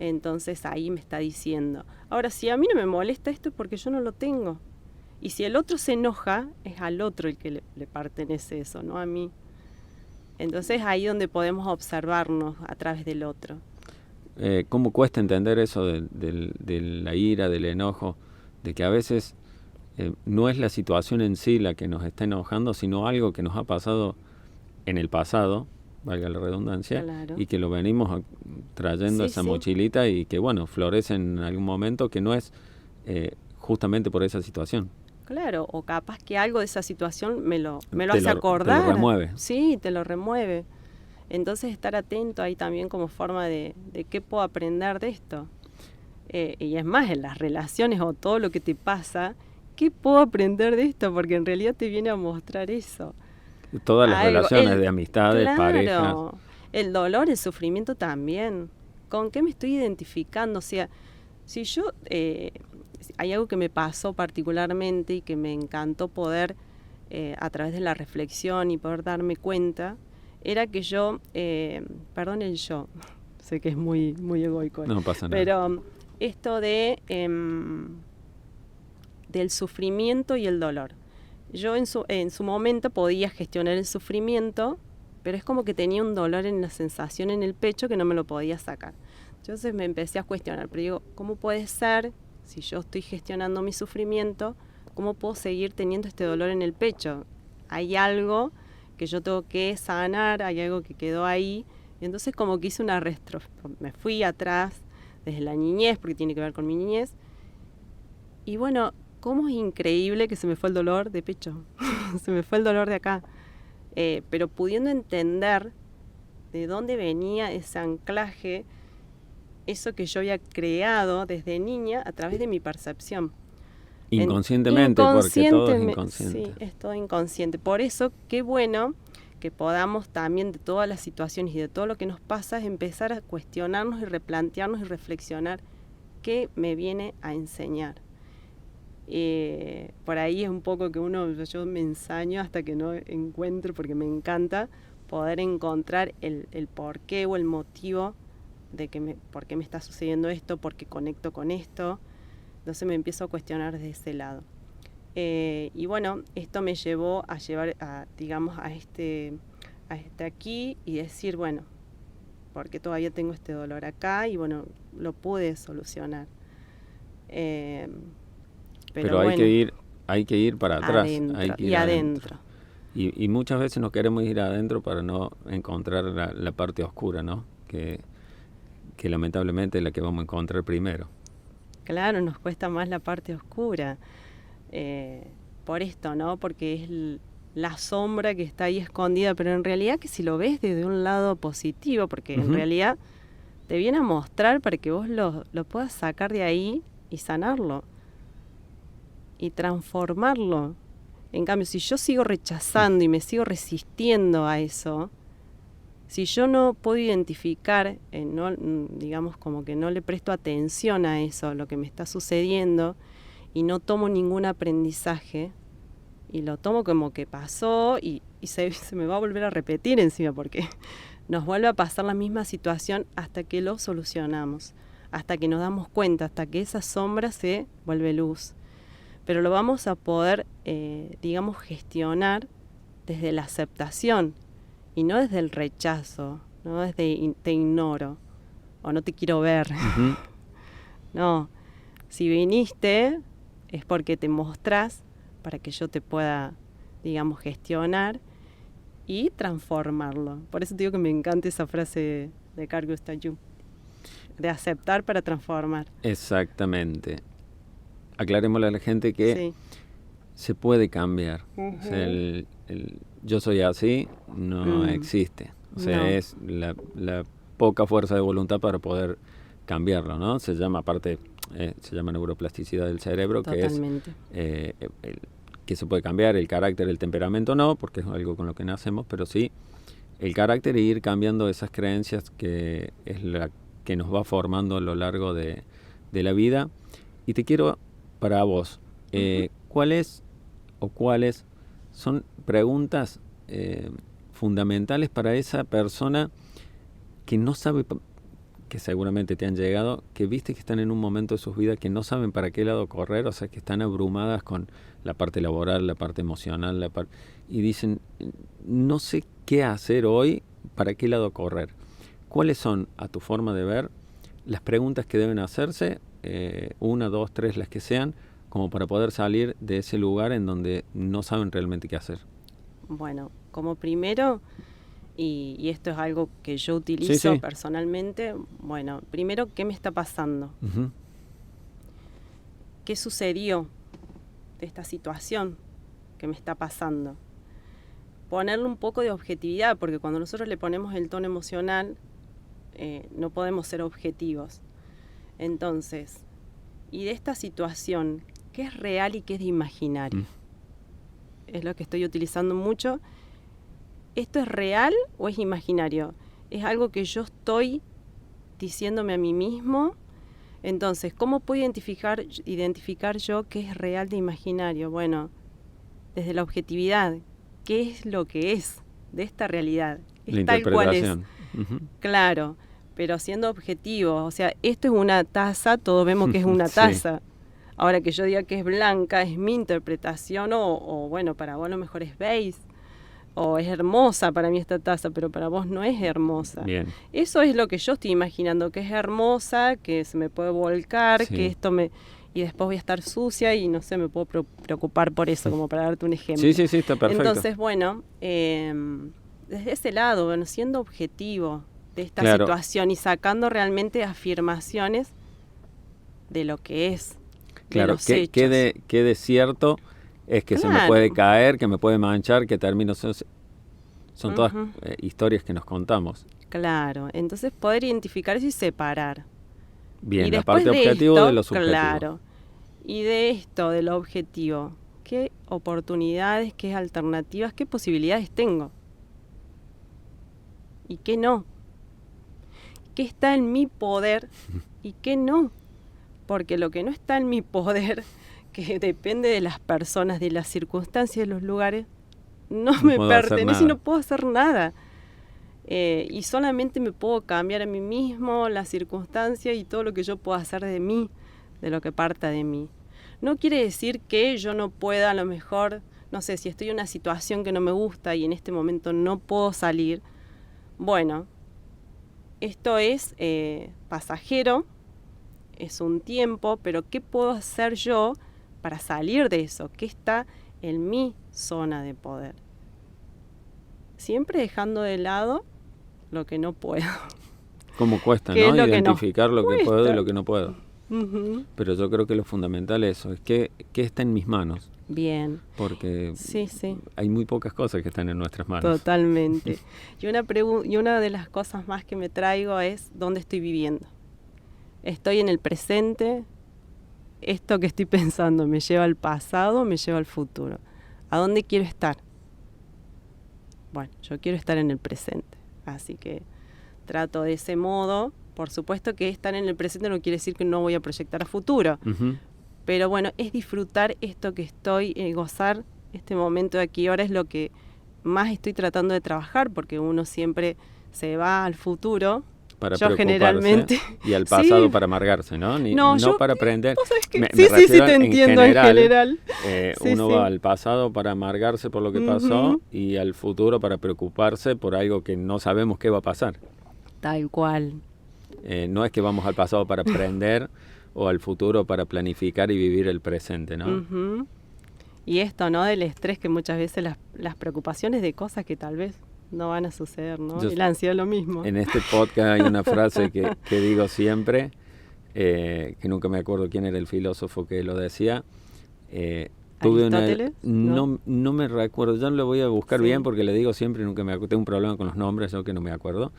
Entonces ahí me está diciendo. Ahora, si a mí no me molesta esto es porque yo no lo tengo. Y si el otro se enoja, es al otro el que le pertenece eso, no a mí. Entonces ahí donde podemos observarnos a través del otro. ¿Cómo cuesta entender eso de la ira, del enojo? De que a veces no es la situación en sí la que nos está enojando, sino algo que nos ha pasado en el pasado, valga la redundancia, Claro. Y que lo venimos trayendo esa mochilita y que, bueno, florece en algún momento que no es justamente por esa situación. Claro, o capaz que algo de esa situación me lo hace acordar. Te lo remueve. Sí, te lo remueve. Entonces estar atento ahí también como forma de qué puedo aprender de esto. Y es más, en las relaciones o todo lo que te pasa, ¿qué puedo aprender de esto? Porque en realidad te viene a mostrar eso. Todas las relaciones de amistades, parejas. El dolor, el sufrimiento también. ¿Con qué me estoy identificando? O sea, si yo... hay algo que me pasó particularmente y que me encantó poder, a través de la reflexión y poder darme cuenta, era que yo, perdón el yo, sé que es muy, muy egoico. No pasa nada. Pero esto de del sufrimiento y el dolor. Yo en su momento podía gestionar el sufrimiento, pero es como que tenía un dolor en la sensación en el pecho que no me lo podía sacar. Entonces me empecé a cuestionar, pero digo, ¿cómo puede ser, si yo estoy gestionando mi sufrimiento, cómo puedo seguir teniendo este dolor en el pecho? Hay algo que yo tengo que sanar, hay algo que quedó ahí. Y entonces como que hice me fui atrás desde la niñez, porque tiene que ver con mi niñez. Y bueno, cómo es increíble que se me fue el dolor de pecho, se me fue el dolor de acá. Pero pudiendo entender de dónde venía ese anclaje, eso que yo había creado desde niña a través de mi percepción. Inconscientemente, porque todo es inconsciente. Sí, es todo inconsciente. Por eso, qué bueno que podamos también de todas las situaciones y de todo lo que nos pasa, es empezar a cuestionarnos y replantearnos y reflexionar qué me viene a enseñar. Por ahí es un poco que yo me ensaño hasta que no encuentro, porque me encanta poder encontrar el porqué o el motivo de por qué me está sucediendo esto, por qué conecto con esto. Entonces me empiezo a cuestionar desde ese lado. Y bueno, esto me llevó a llevar a este aquí y decir, bueno, porque todavía tengo este dolor acá y bueno, lo pude solucionar. Pero hay bueno, que ir para atrás. Adentro. Y muchas veces no queremos ir adentro para no encontrar la parte oscura, ¿no? Que lamentablemente es la que vamos a encontrar primero. Claro, nos cuesta más la parte oscura. Por esto, ¿no? Porque es la sombra que está ahí escondida, pero en realidad que si lo ves desde un lado positivo, porque en realidad te viene a mostrar para que vos lo puedas sacar de ahí y sanarlo y transformarlo. En cambio, si yo sigo rechazando y me sigo resistiendo a eso, si yo no puedo identificar, digamos como que no le presto atención a eso, lo que me está sucediendo, y no tomo ningún aprendizaje, y lo tomo como que pasó, y se me va a volver a repetir encima, porque nos vuelve a pasar la misma situación hasta que lo solucionamos, hasta que nos damos cuenta, hasta que esa sombra se vuelve luz. Pero lo vamos a poder, gestionar desde la aceptación, y no desde el rechazo, no desde te ignoro, o no te quiero ver. Uh-huh. No, si viniste es porque te mostrás para que yo te pueda, gestionar y transformarlo. Por eso te digo que me encanta esa frase de Carl Gustav Jung, de aceptar para transformar. Exactamente. Aclarémosle a la gente que se puede cambiar. Uh-huh. O sea, el yo soy así no existe. O sea, es la poca fuerza de voluntad para poder cambiarlo, ¿no? Se llama neuroplasticidad del cerebro. Totalmente. Que es que se puede cambiar el carácter, el temperamento no, porque es algo con lo que nacemos, pero sí el carácter e ir cambiando esas creencias que es la que nos va formando a lo largo de la vida. Y te quiero, para vos, ¿cuáles son preguntas fundamentales para esa persona que no sabe, que seguramente te han llegado, que viste que están en un momento de sus vidas que no saben para qué lado correr, o sea, que están abrumadas con la parte laboral, la parte emocional, y dicen, no sé qué hacer hoy, para qué lado correr? ¿Cuáles son, a tu forma de ver, las preguntas que deben hacerse, 1, 2, 3, las que sean, como para poder salir de ese lugar en donde no saben realmente qué hacer? Bueno, como primero, y esto es algo que yo utilizo personalmente, bueno, primero, ¿qué me está pasando? Uh-huh. ¿Qué sucedió de esta situación que me está pasando? Ponerle un poco de objetividad, porque cuando nosotros le ponemos el tono emocional, no podemos ser objetivos. Entonces, y de esta situación, ¿qué es real y qué es de imaginario? Es lo que estoy utilizando mucho. ¿Esto es real o es imaginario? Es algo que yo estoy diciéndome a mí mismo. Entonces, ¿cómo puedo identificar yo qué es real de imaginario? Bueno, desde la objetividad. ¿Qué es lo que es de esta realidad? Es tal cual es. Uh-huh. Claro, pero siendo objetivo. O sea, esto es una taza, todos vemos que es una taza. Ahora que yo diga que es blanca, es mi interpretación, o bueno, para vos a lo mejor es beige, o es hermosa para mí esta taza, pero para vos no es hermosa. Bien. Eso es lo que yo estoy imaginando, que es hermosa, que se me puede volcar, que esto y después voy a estar sucia y no sé, me puedo preocupar por eso, como para darte un ejemplo. Sí, está perfecto. Entonces, bueno, desde ese lado, bueno, siendo objetivo, esta Claro. situación y sacando realmente afirmaciones de lo que es, Claro, de los hechos. qué de cierto es que se me Claro. puede caer, que me puede manchar, que termino... Son todas Ujú. historias que nos contamos. Claro, entonces poder identificar eso y separar. Bien, Y la después parte de objetivo esto, de lo subjetivo. claro, y de esto, de lo objetivo, ¿qué oportunidades, qué alternativas, qué posibilidades tengo? ¿Y qué no? ¿Qué está en mi poder y qué no? Porque lo que no está en mi poder, que depende de las personas, de las circunstancias, de los lugares, no me puedo hacer pertenece y nada. no puedo hacer nada. Y solamente me puedo cambiar a mí mismo, las circunstancias y todo lo que yo puedo hacer de mí, de lo que parta de mí. No quiere decir que yo no pueda, a lo mejor, no sé, si estoy en una situación que no me gusta y en este momento no puedo salir, bueno, esto es pasajero, es un tiempo, pero ¿qué puedo hacer yo para salir de eso? ¿Qué está en mi zona de poder? Siempre dejando de lado lo que no puedo. ¿Cómo cuesta, ¿Qué no? es lo que nos Identificar lo que puedo y cuesta? lo que no puedo. Ujú. Pero yo creo que lo fundamental es eso, es que está en mis manos. Bien, Porque sí, sí, hay muy pocas cosas que están en nuestras manos. totalmente. Y una de las cosas más que me traigo es dónde estoy viviendo. Estoy en el presente, esto que estoy pensando me lleva al pasado, me lleva al futuro. ¿A dónde quiero estar? Bueno, yo quiero estar en el presente, así que trato de ese modo. Por supuesto que estar en el presente no quiere decir que no voy a proyectar a futuro, Ujú. pero bueno, es disfrutar esto que estoy, gozar este momento de aquí. Ahora es lo que más estoy tratando de trabajar, porque uno siempre se va al futuro. Para Yo preocuparse generalmente y al pasado sí. para amargarse, ¿no? No, No yo- para aprender. ¿Vos sabés qué? Me Sí, refiero te en entiendo en general. Sí, uno sí. va al pasado para amargarse por lo que pasó y al futuro para preocuparse por algo que no sabemos qué va a pasar. Tal cual. No es que vamos al pasado para aprender o al futuro para planificar y vivir el presente, ¿no? Ujú. Y esto, ¿no? Del estrés, que muchas veces las preocupaciones de cosas que tal vez no van a suceder, ¿no? Yo- Y la ansiedad lo mismo. En este podcast hay una frase que digo siempre, que nunca me acuerdo quién era el filósofo que lo decía. ¿Aristóteles? No me recuerdo, ya lo voy a buscar Sí. bien porque le digo siempre y nunca me acuerdo. Tengo un problema con los nombres, yo que no me acuerdo.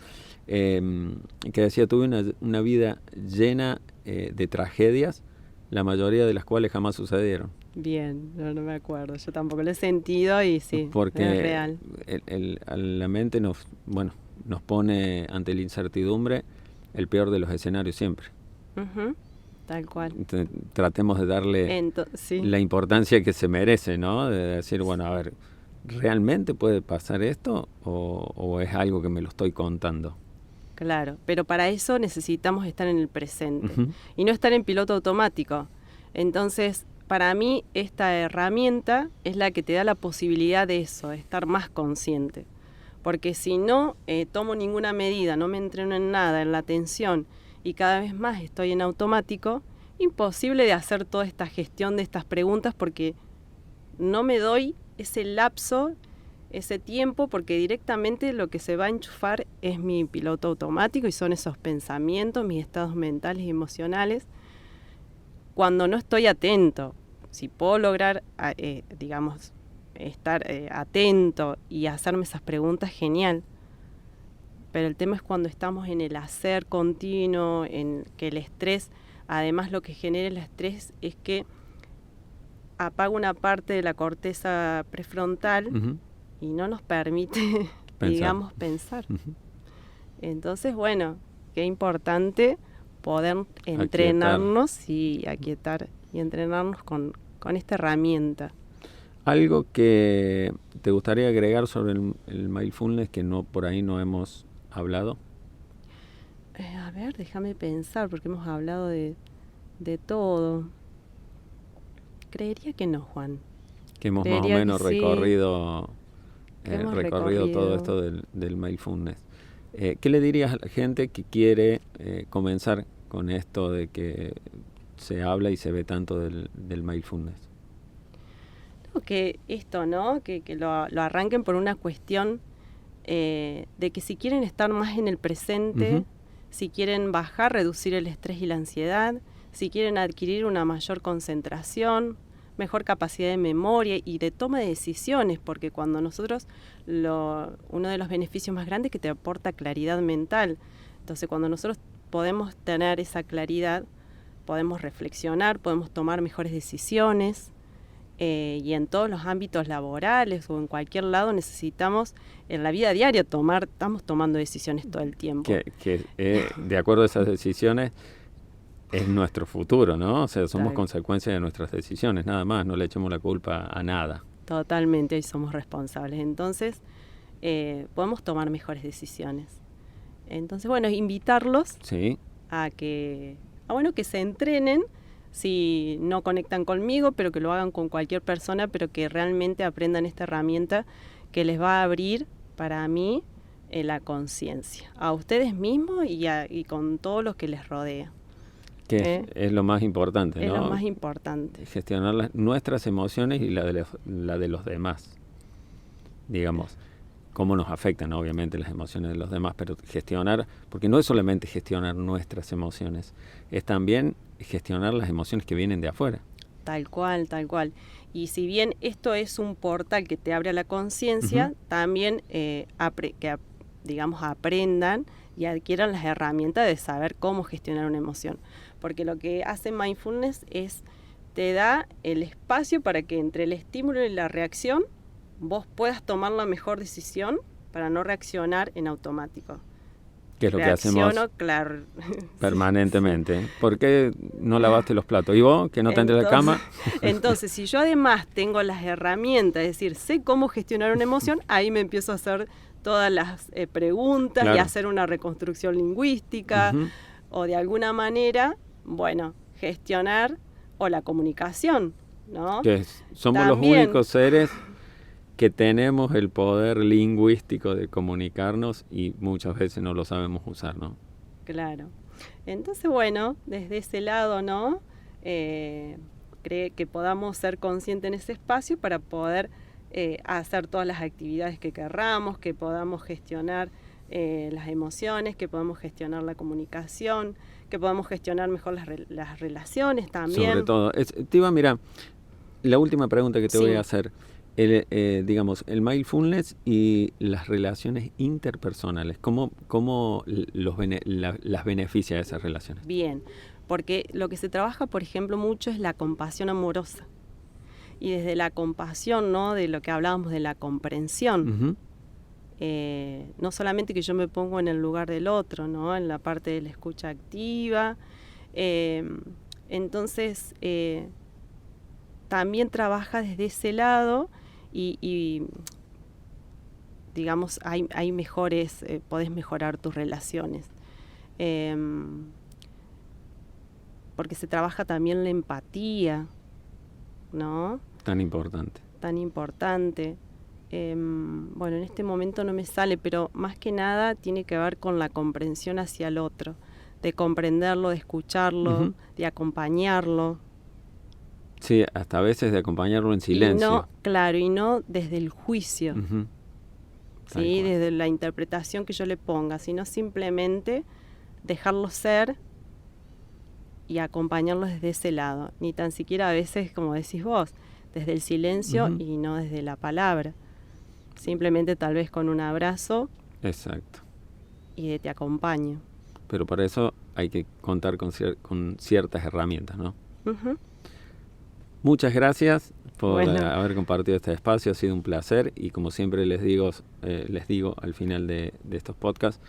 Que decía, tuve una vida llena de tragedias, la mayoría de las cuales jamás sucedieron. Bien, no me acuerdo. Yo tampoco lo he sentido y sí, Porque es real. la mente nos pone ante la incertidumbre el peor de los escenarios siempre. Ujú, tal cual. Entonces, tratemos de darle Sí, la importancia que se merece, ¿no? De decir, bueno, a ver, ¿realmente puede pasar esto o es algo que me lo estoy contando? claro. Pero para eso necesitamos estar en el presente Ujú. y no estar en piloto automático. Entonces, para mí, esta herramienta es la que te da la posibilidad de eso, de estar más consciente. Porque si no tomo ninguna medida, no me entreno en nada, en la atención, y cada vez más estoy en automático, imposible de hacer toda esta gestión de estas preguntas porque no me doy ese lapso, ese tiempo, porque directamente lo que se va a enchufar es mi piloto automático y son esos pensamientos, mis estados mentales y emocionales. Cuando no estoy atento, si puedo lograr, digamos, estar atento y hacerme esas preguntas, genial. Pero el tema es cuando estamos en el hacer continuo, en que el estrés, además lo que genera el estrés es que apaga una parte de la corteza prefrontal Ujú. y no nos permite, Pensar. digamos, pensar. Ujú. Entonces, bueno, qué importante poder entrenarnos y aquietar y entrenarnos con esta herramienta. ¿Algo que te gustaría agregar sobre el mindfulness que por ahí no hemos hablado? A ver, déjame pensar, porque hemos hablado de todo. Creería que no, Juan. Que hemos Creería más o menos que sí. recorrido Hemos recorrido todo recorrido. esto del mindfulness. ¿Qué le dirías a la gente que quiere comenzar con esto de que se habla y se ve tanto del mindfulness? Que esto, ¿no? Que lo arranquen por una cuestión de que si quieren estar más en el presente, si quieren bajar, reducir el estrés y la ansiedad, si quieren adquirir una mayor concentración, mejor capacidad de memoria y de toma de decisiones, porque cuando nosotros, uno de los beneficios más grandes es que te aporta claridad mental. Entonces, cuando nosotros podemos tener esa claridad, podemos reflexionar, podemos tomar mejores decisiones, y en todos los ámbitos laborales o en cualquier lado necesitamos, en la vida diaria, estamos tomando decisiones todo el tiempo. De acuerdo a esas decisiones, es nuestro futuro, ¿no? O sea, somos consecuencia de nuestras decisiones, nada más, no le echemos la culpa a nada. Totalmente, y somos responsables. Entonces, podemos tomar mejores decisiones. Entonces, bueno, invitarlos a que se entrenen, si no conectan conmigo, pero que lo hagan con cualquier persona, pero que realmente aprendan esta herramienta que les va a abrir, para mí, la conciencia, a ustedes mismos y con todos los que les rodea. Que es lo más importante, ¿no? Es lo más importante. Gestionar nuestras emociones y la de los demás. Digamos, cómo nos afectan, obviamente, las emociones de los demás, pero gestionar, porque no es solamente gestionar nuestras emociones, es también gestionar las emociones que vienen de afuera. Tal cual, tal cual. Y si bien esto es un portal que te abre a la conciencia, también aprendan y adquieran las herramientas de saber cómo gestionar una emoción. Porque lo que hace Mindfulness te da el espacio para que entre el estímulo y la reacción vos puedas tomar la mejor decisión para no reaccionar en automático. Que es lo que hacemos permanentemente. Sí. ¿Por qué no lavaste los platos? ¿Y vos, que no te entres a la cama? Entonces, si yo además tengo las herramientas, es decir, sé cómo gestionar una emoción, ahí me empiezo a hacer todas las preguntas y hacer una reconstrucción lingüística o de alguna manera, gestionar o la comunicación, ¿no? Que somos también los únicos seres que tenemos el poder lingüístico de comunicarnos y muchas veces no lo sabemos usar, ¿no? Claro. Entonces, desde ese lado, ¿no? Cree que podamos ser conscientes en ese espacio para poder hacer todas las actividades que querramos, que podamos gestionar las emociones, que podamos gestionar la comunicación, que podamos gestionar mejor las relaciones también. Sobre todo. Mira, la última pregunta que te voy a hacer. El mindfulness y las relaciones interpersonales, ¿cómo las beneficia esas relaciones? Bien, porque lo que se trabaja, por ejemplo, mucho es la compasión amorosa. Y desde la compasión, ¿no? De lo que hablábamos de la comprensión, no solamente que yo me pongo en el lugar del otro, ¿no? En la parte de la escucha activa. Entonces, también trabaja desde ese lado. Y digamos, hay mejores, podés mejorar tus relaciones. Porque se trabaja también la empatía, ¿no? Tan importante. Tan importante. En este momento no me sale, pero más que nada tiene que ver con la comprensión hacia el otro, de comprenderlo, de escucharlo, de acompañarlo. Sí, hasta a veces de acompañarlo en silencio. Y no desde el juicio, ¿sí? Desde la interpretación que yo le ponga, sino simplemente dejarlo ser y acompañarlo desde ese lado. Ni tan siquiera a veces, como decís vos, desde el silencio y no desde la palabra. Simplemente tal vez con un abrazo. Exacto. Y de te acompaño. Pero para eso hay que contar con ciertas herramientas, ¿no? Muchas gracias por haber compartido este espacio, ha sido un placer y como siempre les digo al final de estos podcasts,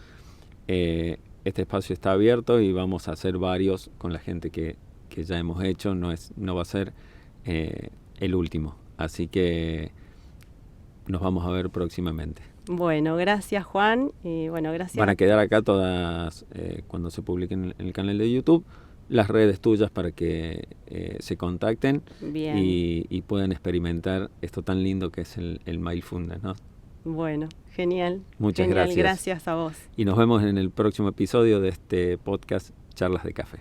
este espacio está abierto y vamos a hacer varios con la gente que ya hemos hecho, no va a ser el último, así que nos vamos a ver próximamente. Bueno, gracias Juan, y gracias. Van a quedar acá todas, cuando se publiquen en el canal de YouTube, las redes tuyas para que se contacten y puedan experimentar esto tan lindo que es el mindfulness, ¿no? Bueno, genial. Muchas gracias. Gracias a vos. Y nos vemos en el próximo episodio de este podcast Charlas de Café.